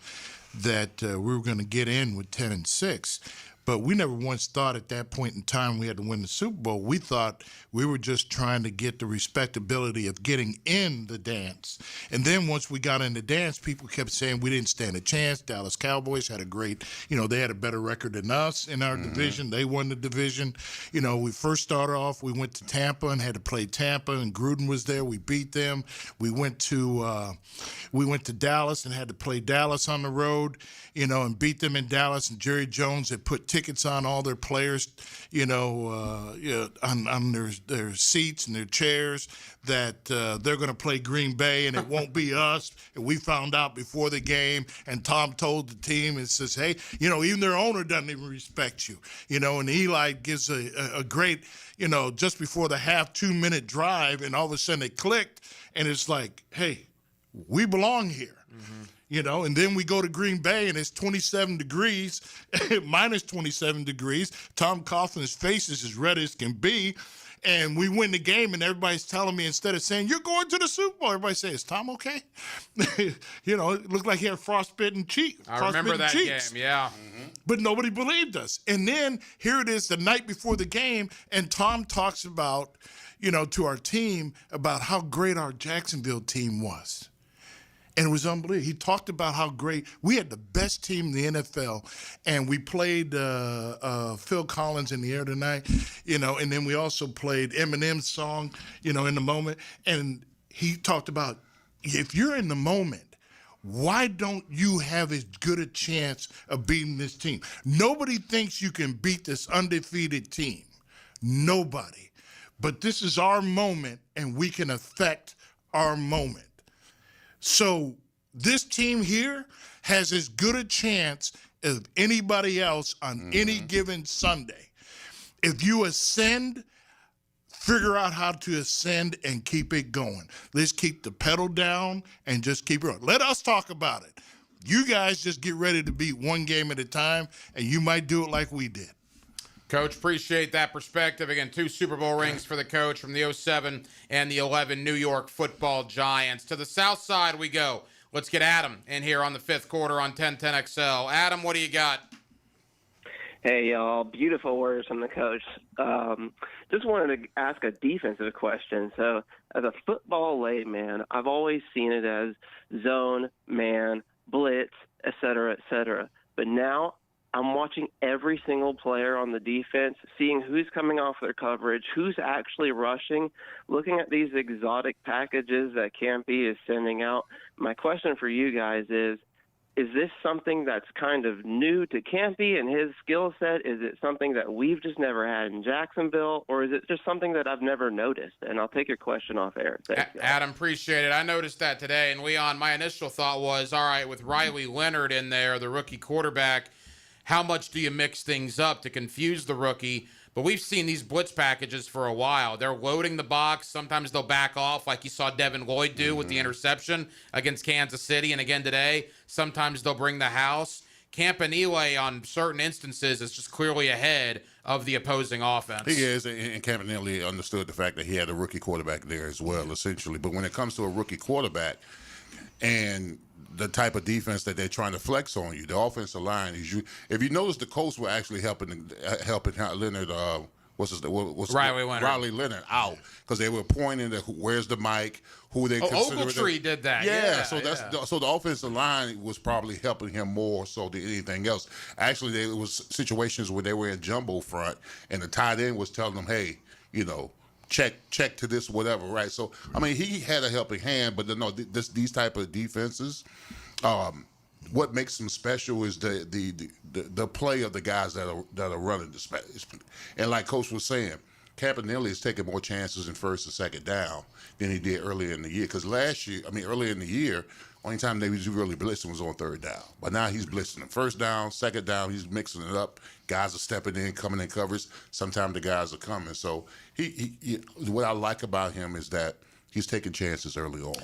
that we were going to get in with 10-6. But we never once thought at that point in time we had to win the Super Bowl. We thought we were just trying to get the respectability of getting in the dance. And then once we got in the dance, people kept saying we didn't stand a chance. Dallas Cowboys had a great, they had a better record than us in our division. They won the division. We first started off, we went to Tampa and had to play Tampa, and Gruden was there. We beat them. We went to Dallas and had to play Dallas on the road, and beat them in Dallas. And Jerry Jones had put tickets on all their players, on their seats and their chairs that they're going to play Green Bay and it won't be us. And we found out before the game, and Tom told the team and says, hey, even their owner doesn't even respect you. And Eli gives a great, just before the half 2-minute drive, and all of a sudden it clicked, and it's like, hey, we belong here. And then we go to Green Bay and it's 27 degrees, minus 27 degrees. Tom Coughlin's face is as red as can be. And we win the game, and everybody's telling me, instead of saying, you're going to the Super Bowl, everybody says, is Tom okay? It looked like he had frostbitten cheeks. I remember that game, yeah. But nobody believed us. And then here it is the night before the game, and Tom talks about, to our team, about how great our Jacksonville team was. And it was unbelievable. He talked about how great we had the best team in the NFL, and we played Phil Collins in the air tonight, and then we also played Eminem's song, in the moment. And he talked about, if you're in the moment, why don't you have as good a chance of beating this team? Nobody thinks you can beat this undefeated team. Nobody. But this is our moment, and we can affect our moment. So this team here has as good a chance as anybody else on any given Sunday. If you ascend, figure out how to ascend and keep it going. Let's keep the pedal down and just keep it going. Let us talk about it. You guys just get ready to beat one game at a time, and you might do it like we did. Coach, appreciate that perspective. Again, 2 Super Bowl rings for the coach from the 07 and the 11 New York Football Giants. To the south side we go. Let's get Adam in here on the 5th quarter on 1010XL. Adam, what do you got? Hey, y'all. Beautiful words from the coach. Just wanted to ask a defensive question. So, as a football layman, I've always seen it as zone, man, blitz, et cetera, et cetera. But now I'm watching every single player on the defense, seeing who's coming off their coverage, who's actually rushing, looking at these exotic packages that Campy is sending out. My question for you guys is this something that's kind of new to Campy and his skill set? Is it something that we've just never had in Jacksonville, or is it just something that I've never noticed? And I'll take your question off air. Thanks, Adam, appreciate it. I noticed that today. And, Leon, my initial thought was, all right, with Riley Leonard in there, the rookie quarterback, how much do you mix things up to confuse the rookie? But we've seen these blitz packages for a while. They're loading the box. Sometimes they'll back off, like you saw Devin Lloyd do with the interception against Kansas City. And again today, sometimes they'll bring the house. Campanile, on certain instances, is just clearly ahead of the opposing offense. He is, and Campanile understood the fact that he had a rookie quarterback there as well, essentially. But when it comes to a rookie quarterback, and the type of defense that they're trying to flex on you. The offensive line is you. If you notice, the Colts were actually helping Leonard. Riley Leonard out because they were pointing to where's the mic, who they consider. Ogletree did that. Yeah, so the offensive line was probably helping him more so than anything else. Actually, there was situations where they were in jumbo front, and the tight end was telling them, "Hey, check to this, whatever." Right. So I mean, he had a helping hand, but these type of defenses. What makes them special is the play of the guys that are running the space. And like Coach was saying, Campanelli is taking more chances in first and second down than he did earlier in the year. Because earlier in the year, only time they was really blitzing was on third down. But now he's blitzing them first down, second down. He's mixing it up. Guys are stepping in, coming in coverage. Sometimes the guys are coming. So he what I like about him is that he's taking chances early on.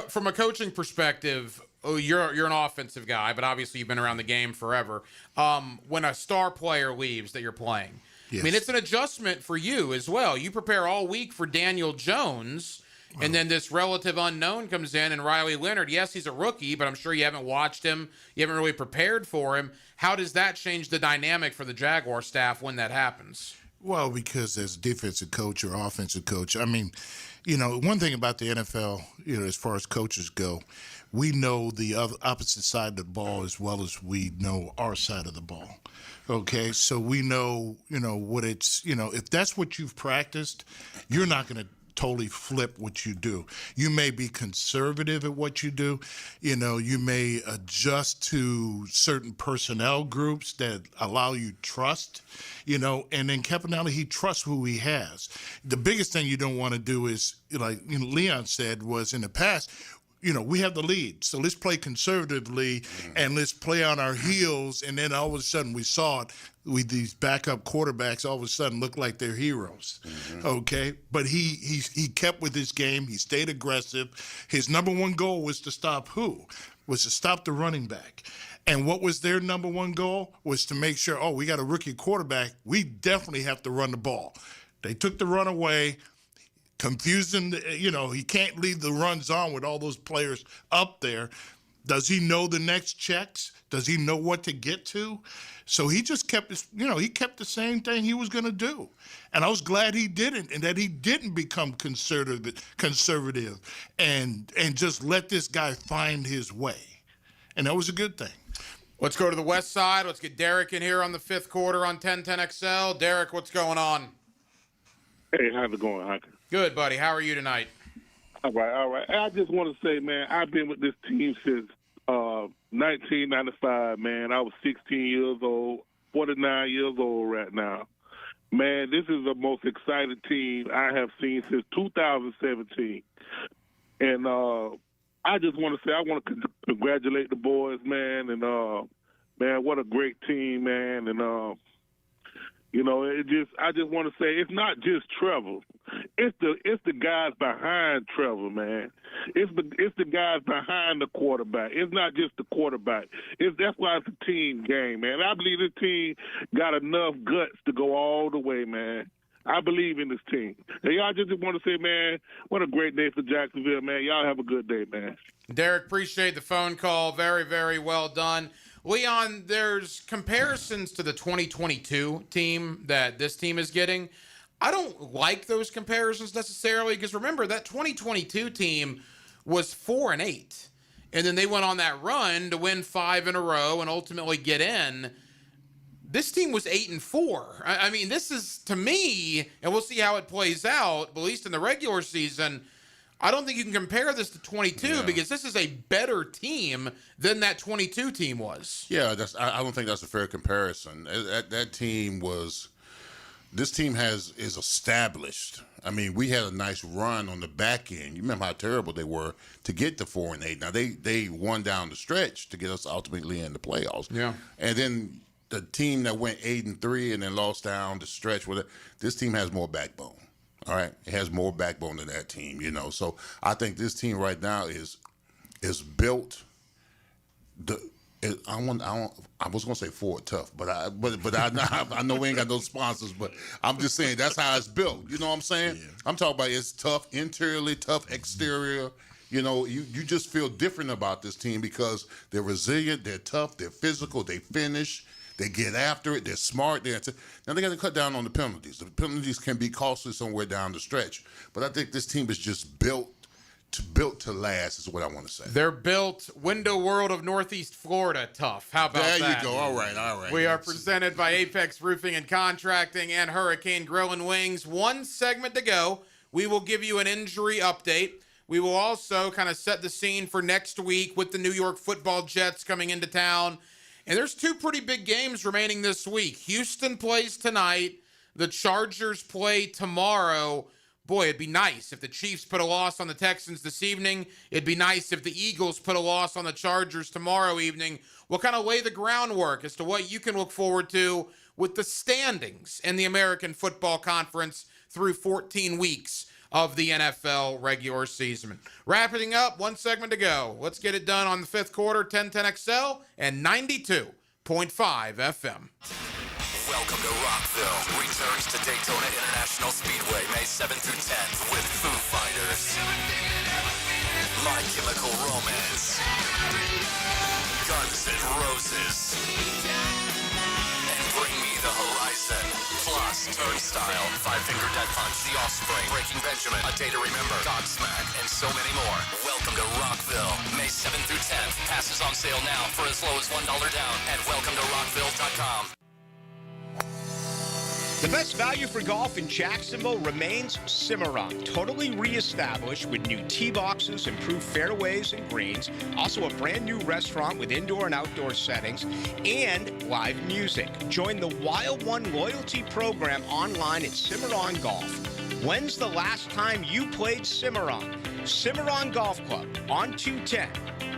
From a coaching perspective, you're an offensive guy, but obviously you've been around the game forever. When a star player leaves that you're playing, yes. I mean, it's an adjustment for you as well. You prepare all week for Daniel Jones, and then this relative unknown comes in, and Riley Leonard. Yes, he's a rookie, but I'm sure you haven't watched him. You haven't really prepared for him. How does that change the dynamic for the Jaguar staff when that happens? Well, because as a defensive coach or offensive coach, I mean, one thing about the NFL, as far as coaches go, we know the opposite side of the ball as well as we know our side of the ball. Okay, so we know, what it's, if that's what you've practiced, you're not going to totally flip what you do. You may be conservative at what you do. You may adjust to certain personnel groups that allow you trust, and then Campanelli, he trusts who he has. The biggest thing you don't want to do is, like Leon said, was in the past, we have the lead, so let's play conservatively and let's play on our heels. And then all of a sudden we saw it with these backup quarterbacks all of a sudden look like they're heroes. Okay, but he kept with his game. He stayed aggressive. His number one goal was to stop was to stop the running back. And what was their number one goal? Was to make sure, we got a rookie quarterback. We definitely have to run the ball. They took the run away. Confused him, he can't leave the runs on with all those players up there. Does he know the next checks? Does he know what to get to? So he just kept he kept the same thing he was going to do. And I was glad he didn't, and that he didn't become conservative and just let this guy find his way. And that was a good thing. Let's go to the west side. Let's get Derek in here on the fifth quarter on 1010XL. Derek, what's going on? Hey, how's it going, Hunter? Good, buddy. How are you tonight? All right. I just want to say, man, I've been with this team since 1995, man. I was 16 years old, 49 years old right now. Man, this is the most exciting team I have seen since 2017. And I just want to say I want to congratulate the boys, man. And, man, what a great team, man. And, I just want to say it's not just Trevor. It's the guys behind Trevor, man. It's the guys behind the quarterback. It's not just the quarterback. That's why it's a team game, man. I believe this team got enough guts to go all the way, man. I believe in this team. And y'all just want to say, man, what a great day for Jacksonville, man. Y'all have a good day, man. Derek, appreciate the phone call. Very, very well done. Leon, there's comparisons to the 2022 team that this team is getting. I don't like those comparisons necessarily because remember that 2022 team was 4-8, and then they went on that run to win 5 in a row and ultimately get in. This team was 8-4. I mean, this is, to me, and we'll see how it plays out, but at least in the regular season, I don't think you can compare this to 22 because this is a better team than that 22 team was. Yeah, I don't think that's a fair comparison. That team was. This team is established. I mean, we had a nice run on the back end. You remember how terrible they were to get to 4-8. Now they won down the stretch to get us ultimately in the playoffs. Yeah, and then the team that went 8-3 and then lost down the stretch with it. This team has more backbone. All right, it has more backbone than that team, So I think this team right now is built. I was gonna say Ford Tough, but I know we ain't got no sponsors, but I'm just saying that's how it's built. You know what I'm saying? Yeah. I'm talking about it's tough interiorly, tough exterior. you know, you just feel different about this team because they're resilient, they're tough, they're physical, they finish, they get after it, they're smart. Now they got to cut down on the penalties. The penalties can be costly somewhere down the stretch, but I think this team is just built to last is what I want to say. They're built window world of Northeast Florida tough. How about that? There you go. All right. We are presented by Apex Roofing and Contracting and Hurricane Grill and Wings. One segment to go. We will give you an injury update. We will also kind of set the scene for next week with the New York Football Jets coming into town. And there's two pretty big games remaining this week. Houston plays tonight. The Chargers play tomorrow. Boy, it'd be nice if the Chiefs put a loss on the Texans this evening. It'd be nice if the Eagles put a loss on the Chargers tomorrow evening. We'll kind of lay the groundwork as to what you can look forward to with the standings in the American Football Conference through 14 weeks of the NFL regular season. Wrapping up, one segment to go. Let's get it done on the fifth quarter, 1010XL and 92.5 FM. Welcome to Rockville. Returns to Daytona International Speedway May 7th through 10th with Foo Fighters, My Chemical Romance, Guns N' Roses, and Bring Me the Horizon. Plus, Turnstile, Five Finger Death Punch, The Offspring, Breaking Benjamin, A Day to Remember, Godsmack, and so many more. Welcome to Rockville, May 7th through 10th. Passes on sale now for as low as $1 down at welcometorockville.com. The best value for golf in Jacksonville remains Cimarron, totally reestablished with new tee boxes, improved fairways and greens, also a brand new restaurant with indoor and outdoor settings, and live music. Join the Wild One loyalty program online at Cimarron Golf. When's the last time you played Cimarron? Cimarron Golf Club on 210,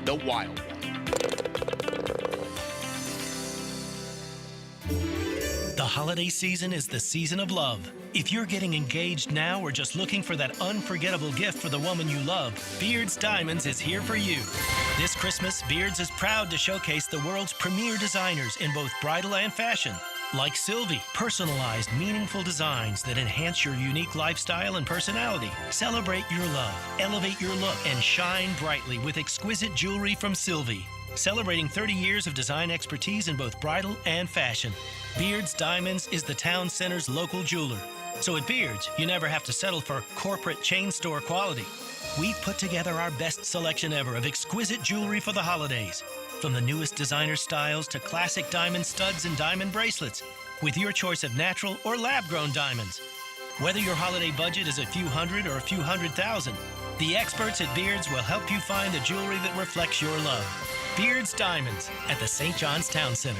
the Wild One. The holiday season is the season of love. If you're getting engaged now or just looking for that unforgettable gift for the woman you love, Beards Diamonds is here for you. This Christmas, Beards is proud to showcase the world's premier designers in both bridal and fashion. Like Sylvie, personalized, meaningful designs that enhance your unique lifestyle and personality. Celebrate your love, elevate your look, and shine brightly with exquisite jewelry from Sylvie. Celebrating 30 years of design expertise in both bridal and fashion. Beards Diamonds is the town center's local jeweler. So at Beards, you never have to settle for corporate chain store quality. We've put together our best selection ever of exquisite jewelry for the holidays. From the newest designer styles to classic diamond studs and diamond bracelets, with your choice of natural or lab-grown diamonds. Whether your holiday budget is a few hundred or a few $100,000, the experts at Beards will help you find the jewelry that reflects your love. Beards Diamonds at the St. John's Town Center.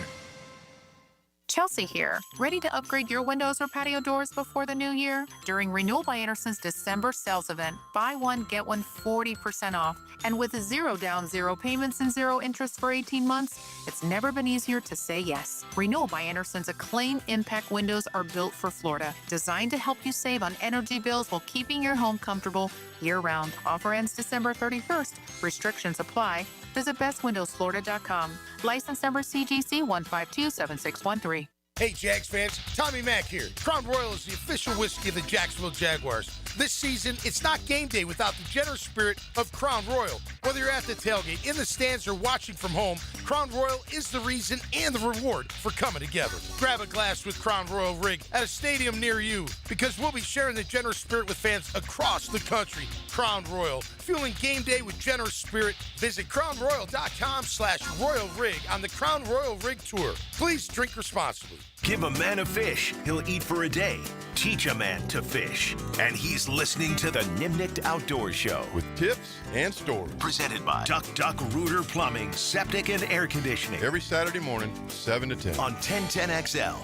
Chelsea here. Ready to upgrade your windows or patio doors before the new year? During Renewal by Anderson's December sales event, buy one, get one 40% off. And with 0 down, 0 payments, and 0 interest for 18 months, it's never been easier to say yes. Renewal by Anderson's Acclaim Impact windows are built for Florida, designed to help you save on energy bills while keeping your home comfortable year-round. Offer ends December 31st. Restrictions apply. Visit bestwindowsflorida.com. License number CGC 1527613. Hey, Jags fans, Tommy Mack here. Crown Royal is the official whiskey of the Jacksonville Jaguars. This season, it's not game day without the generous spirit of Crown Royal. Whether you're at the tailgate, in the stands, or watching from home, Crown Royal is the reason and the reward for coming together. Grab a glass with Crown Royal Rig at a stadium near you, because we'll be sharing the generous spirit with fans across the country. Crown Royal, fueling game day with generous spirit. Visit crownroyal.com/Royal Rig on the Crown Royal Rig Tour. Please drink responsibly. Give a man a fish, he'll eat for a day. Teach a man to fish. And he's listening to the Nimnicht Outdoor Show. With tips and stories. Presented by Duck Rooter Plumbing, Septic and Air Conditioning. Every Saturday morning, 7 to 10. On 1010XL.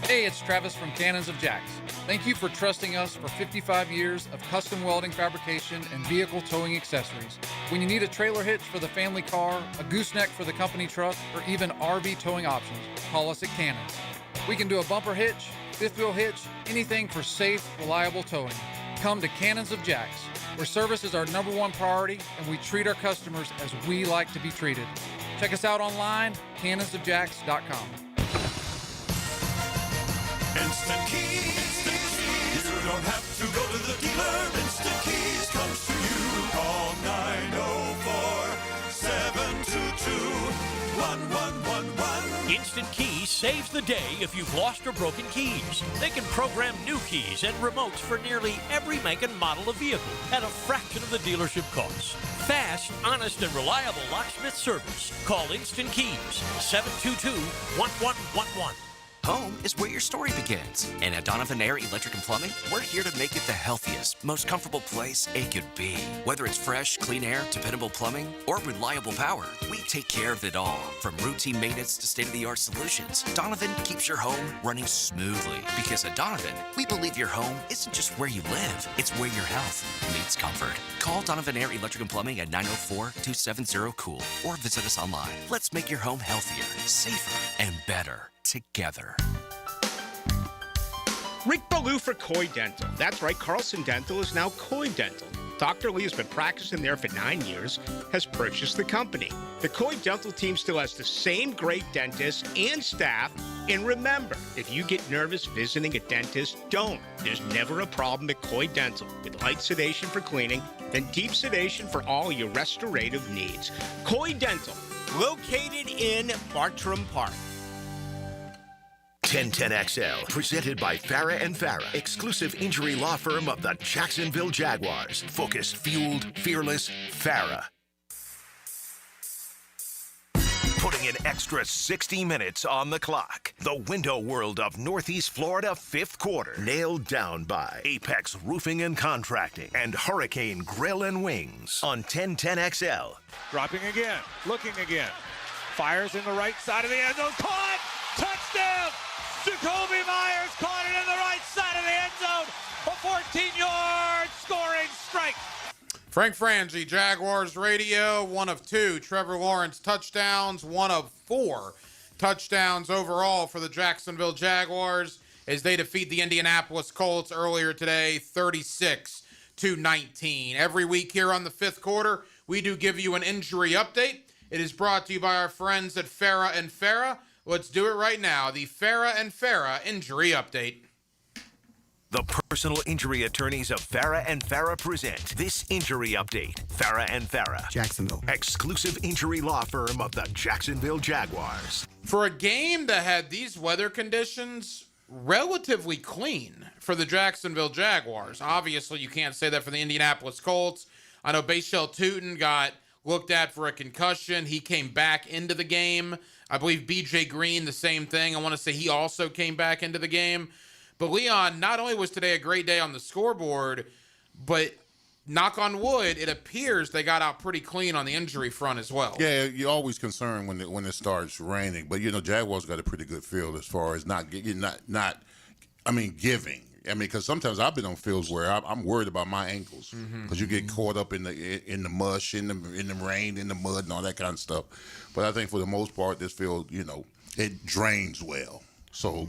Hey, it's Travis from Cannons of Jacks. Thank you for trusting us for 55 years of custom welding fabrication and vehicle towing accessories. When you need a trailer hitch for the family car, a gooseneck for the company truck, or even RV towing options, call us at Cannons. We can do a bumper hitch, fifth wheel hitch, anything for safe, reliable towing. Come to Cannons of Jacks, where service is our #1 priority and we treat our customers as we like to be treated. Check us out online, cannonsofjacks.com. Instant Keys. You don't have to go to the dealer. Instant Keys comes to you. Call saves the day if you've lost or broken keys. They can program new keys and remotes for nearly every make and model of vehicle at a fraction of the dealership cost. Fast, honest, and reliable locksmith service. Call Instant Keys, 722-1111. Home is where your story begins. And at Donovan Air Electric and Plumbing, we're here to make it the healthiest, most comfortable place it could be. Whether it's fresh, clean air, dependable plumbing, or reliable power, we take care of it all. From routine maintenance to state-of-the-art solutions, Donovan keeps your home running smoothly. Because at Donovan, we believe your home isn't just where you live, it's where your health meets comfort. Call Donovan Air Electric and Plumbing at 904-270-COOL or visit us online. Let's make your home healthier, safer, and better together. Rick Ballou for Coy Dental. That's right, Carlson Dental is now Coy Dental. Dr. Lee has been practicing there for 9 years, has purchased the company. The Coy Dental team still has the same great dentists and staff. And remember, if you get nervous visiting a dentist, don't. There's never a problem at Coy Dental. With light sedation for cleaning and deep sedation for all your restorative needs. Coy Dental, located in Bartram Park. 1010XL, presented by Farah and Farah, exclusive injury law firm of the Jacksonville Jaguars. Focused, fueled, fearless, Farah. Putting an extra 60 minutes on the clock. The window world of Northeast Florida fifth quarter. Nailed down by Apex Roofing and Contracting and Hurricane Grill and Wings on 1010XL. Dropping again, looking again. Fires in the right side of the end zone. Caught! Touchdown! Jacoby Myers caught it in the right side of the end zone. A 14-yard scoring strike. Frank Frangie, Jaguars Radio, 1 of 2. Trevor Lawrence touchdowns, 1 of 4 touchdowns overall for the Jacksonville Jaguars as they defeat the Indianapolis Colts earlier today, 36-19. Every week here on the fifth quarter, we do give you an injury update. It is brought to you by our friends at Farah and Farah. Let's do it right now. The Farah and Farah Injury Update. The personal injury attorneys of Farah and Farah present this injury update. Farah and Farah, Jacksonville, exclusive injury law firm of the Jacksonville Jaguars. For a game that had these weather conditions, relatively clean for the Jacksonville Jaguars. Obviously, you can't say that for the Indianapolis Colts. I know Bashel Tootin got looked at for a concussion. He came back into the game. I believe B.J. Green, the same thing. I want to say he also came back into the game. But Leon, not only was today a great day on the scoreboard, but knock on wood, it appears they got out pretty clean on the injury front as well. Yeah, you're always concerned when it starts raining. But, Jaguars got a pretty good field as far as giving. Because sometimes I've been on fields where I'm worried about my ankles because you get caught up in the mush, in the rain, in the mud, and all that kind of stuff. But I think for the most part, this field, it drains well. So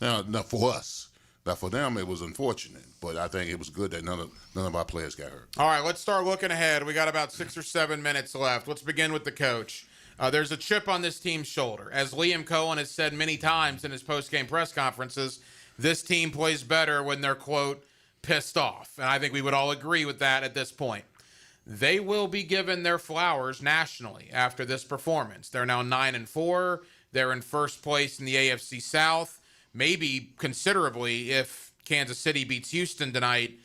now for us, now for them, it was unfortunate. But I think it was good that none of our players got hurt. All right, let's start looking ahead. We got about 6 or 7 minutes left. Let's begin with the coach. There's a chip on this team's shoulder. As Liam Cohen has said many times in his post-game press conferences, this team plays better when they're, quote, pissed off. And I think we would all agree with that at this point. They will be given their flowers nationally after this performance. They're now 9-4. They're in first place in the AFC South, maybe considerably if Kansas City beats Houston tonight.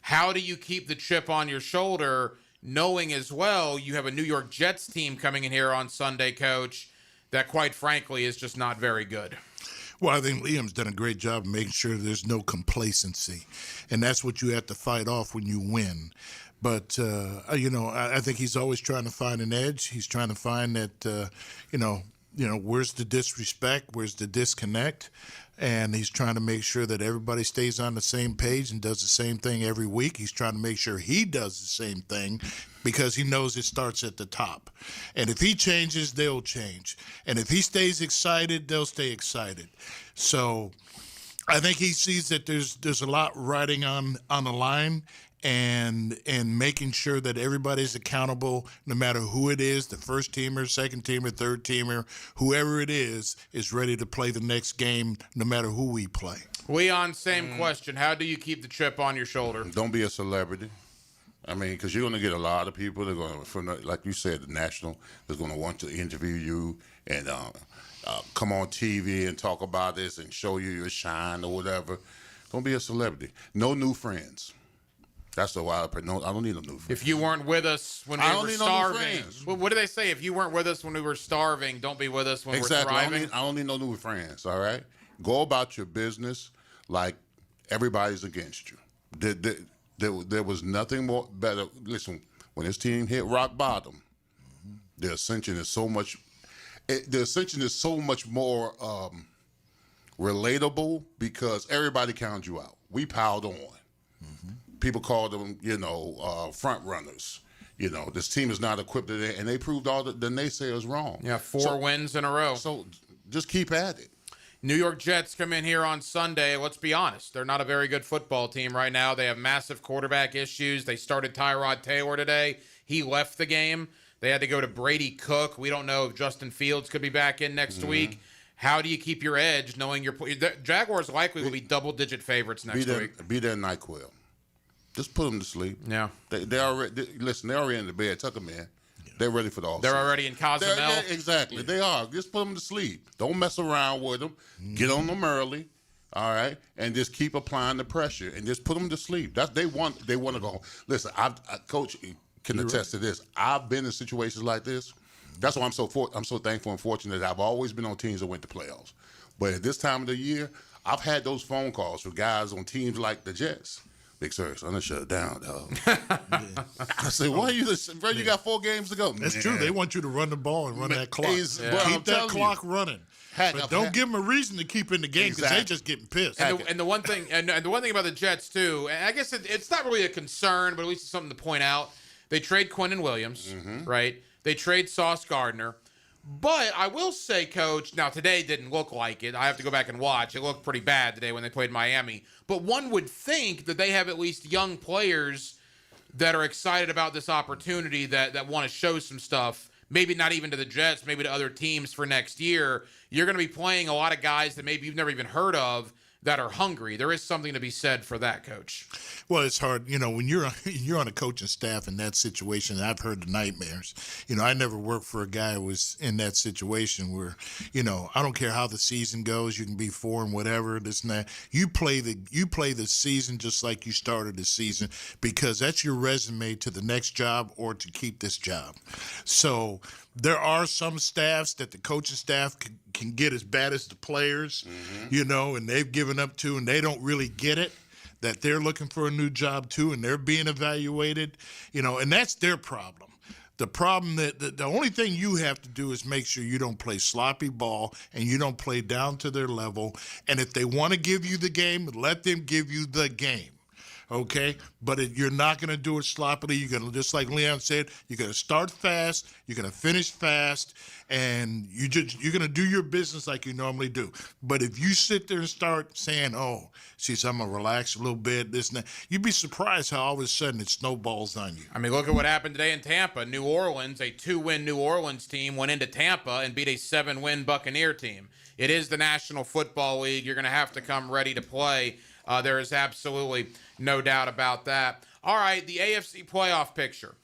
How do you keep the chip on your shoulder, knowing as well you have a New York Jets team coming in here on Sunday, Coach, that quite frankly is just not very good? Well, I think Liam's done a great job of making sure there's no complacency. And that's what you have to fight off when you win. But, I think he's always trying to find an edge. He's trying to find that, where's the disrespect? Where's the disconnect? And he's trying to make sure that everybody stays on the same page and does the same thing every week. He's trying to make sure he does the same thing because he knows it starts at the top. And if he changes, they'll change. And if he stays excited, they'll stay excited. So I think he sees that there's a lot riding on the line. And making sure that everybody's accountable, no matter who it is, the first teamer, second teamer, third teamer, whoever it is ready to play the next game, no matter who we play. Leon, same question. How do you keep the chip on your shoulder? Don't be a celebrity. I mean, because you're going to get a lot of people that are going to, from the, like you said, the national, that's going to want to interview you and come on TV and talk about this and show you your shine or whatever. Don't be a celebrity. No new friends. That's the why I don't need no new friends. If you weren't with us when we were starving, what do they say? If you weren't with us when we were starving, don't be with us when we're thriving. I don't need no new friends. All right, go about your business like everybody's against you. There was nothing more better. Listen, when this team hit rock bottom, the ascension is so much. The ascension is so much more relatable because everybody counted you out. We piled on. People called them, front runners. This team is not equipped today, and they proved all the naysayers wrong. Yeah, 4 wins in a row. So just keep at it. New York Jets come in here on Sunday. Let's be honest. They're not a very good football team right now. They have massive quarterback issues. They started Tyrod Taylor today. He left the game. They had to go to Brady Cook. We don't know if Justin Fields could be back in next week. How do you keep your edge knowing the Jaguars likely will be double-digit favorites next week? Be their NyQuil. Just put them to sleep. Yeah. They already they're already in the bed. Tuck them in. Yeah. They're ready for the offseason. They're already in Cozumel. Yeah, exactly. Yeah. They are. Just put them to sleep. Don't mess around with them. Get on them early, all right, and just keep applying the pressure and just put them to sleep. They want to go home. Listen, Coach can attest to this. I've been in situations like this. That's why I'm so thankful and fortunate that I've always been on teams that went to playoffs. But at this time of the year, I've had those phone calls from guys on teams like the Jets. Big Sir, I'm gonna shut it down, dog. I said, why you got 4 games to go? That's true. They want you to run the ball and run that clock. Yeah. Keep that clock running. But don't give them a reason to keep in the game because they're just getting pissed. And the one thing, and the one thing about the Jets too, and I guess it's not really a concern, but at least it's something to point out. They trade Quinnen Williams, right? They trade Sauce Gardner. But I will say, Coach, now today didn't look like it. I have to go back and watch. It looked pretty bad today when they played Miami. But one would think that they have at least young players that are excited about this opportunity that want to show some stuff. Maybe not even to the Jets, maybe to other teams for next year. You're going to be playing a lot of guys that maybe you've never even heard of that are hungry. There is something to be said for that, Coach. Well, it's hard, when you're on a coaching staff in that situation. I've heard the nightmares. I never worked for a guy who was in that situation where, I don't care how the season goes. You can be 4 and whatever, this and that. You play the season just like you started the season because that's your resume to the next job or to keep this job. So there are some staffs that the coaching staff can get as bad as the players, and they've given up to, and they don't really get it, that they're looking for a new job too, and they're being evaluated, and that's their problem. The problem that the only thing you have to do is make sure you don't play sloppy ball and you don't play down to their level. And if they want to give you the game, let them give you the game. Okay, but you're not going to do it sloppily. You're going to, just like Leon said, you're going to start fast, you're going to finish fast, and you're going to do your business like you normally do. But if you sit there and start saying, "Oh, geez, I'm going to relax a little bit," this and that, you'd be surprised how all of a sudden it snowballs on you. I mean, look at what happened today in Tampa. New Orleans, a 2-win New Orleans team, went into Tampa and beat a 7-win Buccaneer team. It is the National Football League. You're going to have to come ready to play. There is absolutely no doubt about that. All right, the AFC playoff picture.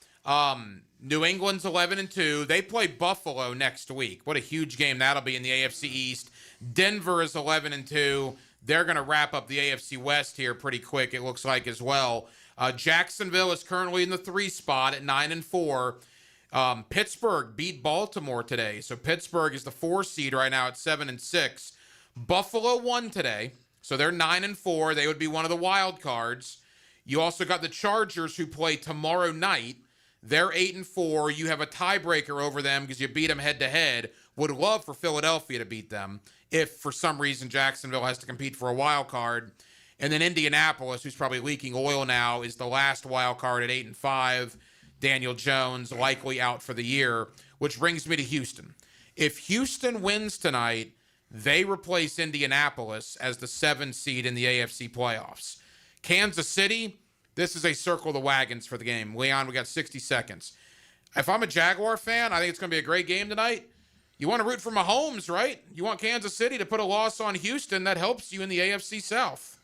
New England's 11-2. They play Buffalo next week. What a huge game that'll be in the AFC East. Denver is 11-2. They're going to wrap up the AFC West here pretty quick, it looks like, as well. Jacksonville is currently in the 3 spot at 9-4. Pittsburgh beat Baltimore today, so Pittsburgh is the 4 seed right now at 7-6. Buffalo won today. So they're 9-4. They would be one of the wild cards. You also got the Chargers who play tomorrow night. They're 8-4. You have a tiebreaker over them because you beat them head-to-head. Would love for Philadelphia to beat them if, for some reason, Jacksonville has to compete for a wild card. And then Indianapolis, who's probably leaking oil now, is the last wild card at 8-5. Daniel Jones likely out for the year, which brings me to Houston. If Houston wins tonight, they replace Indianapolis as the 7 seed in the AFC playoffs. Kansas City, this is a circle the wagons for the game. Leon, we got 60 seconds. If I'm a Jaguar fan, I think it's going to be a great game tonight. You want to root for Mahomes, right? You want Kansas City to put a loss on Houston. That helps you in the AFC South.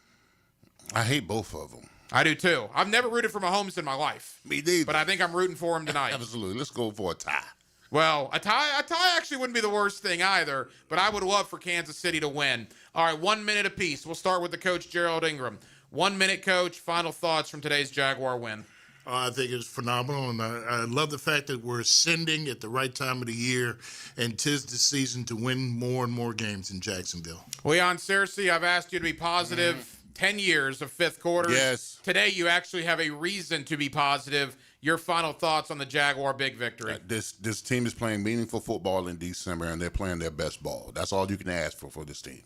I hate both of them. I do too. I've never rooted for Mahomes in my life. Me neither. But I think I'm rooting for him tonight. Absolutely. Let's go for a tie. Well, a tie actually wouldn't be the worst thing either, but I would love for Kansas City to win. All right, 1 minute apiece. We'll start with the coach, Gerald Ingram. 1 minute, coach. Final thoughts from today's Jaguar win. I think it's phenomenal, and I love the fact that we're ascending at the right time of the year, and 'tis the season to win more and more games in Jacksonville. Leon Searcy, I've asked you to be positive 10 years of fifth quarter. Yes. Today, you actually have a reason to be positive. Your final thoughts on the Jaguar big victory. This team is playing meaningful football in December, and they're playing their best ball. That's all you can ask for this team.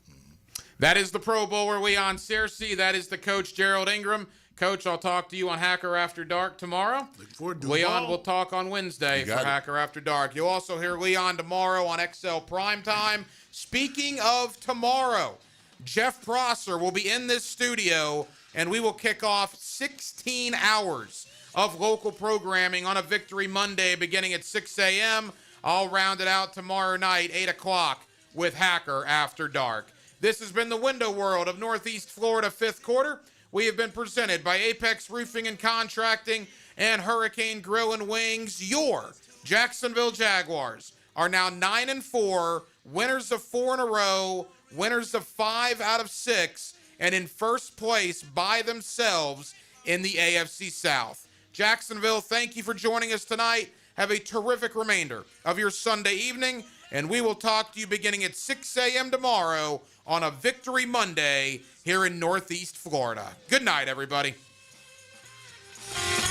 That is the Pro Bowler, Leon Searcy. That is the coach, Gerald Ingram. Coach, I'll talk to you on Hacker After Dark tomorrow. Look forward to Leon will talk on Wednesday for Hacker After Dark. You'll also hear Leon tomorrow on XL Primetime. Speaking of tomorrow, Jeff Prosser will be in this studio, and we will kick off 16 hours of local programming on a Victory Monday beginning at 6 a.m. I'll round it out tomorrow night, 8 o'clock, with Hacker After Dark. This has been the Window World of Northeast Florida fifth quarter. We have been presented by Apex Roofing and Contracting and Hurricane Grill and Wings. Your Jacksonville Jaguars are now 9-4, winners of 4 in a row, winners of 5 out of 6, and in first place by themselves in the AFC South. Jacksonville, thank you for joining us tonight. Have a terrific remainder of your Sunday evening, and we will talk to you beginning at 6 a.m. tomorrow on a Victory Monday here in Northeast Florida. Good night, everybody.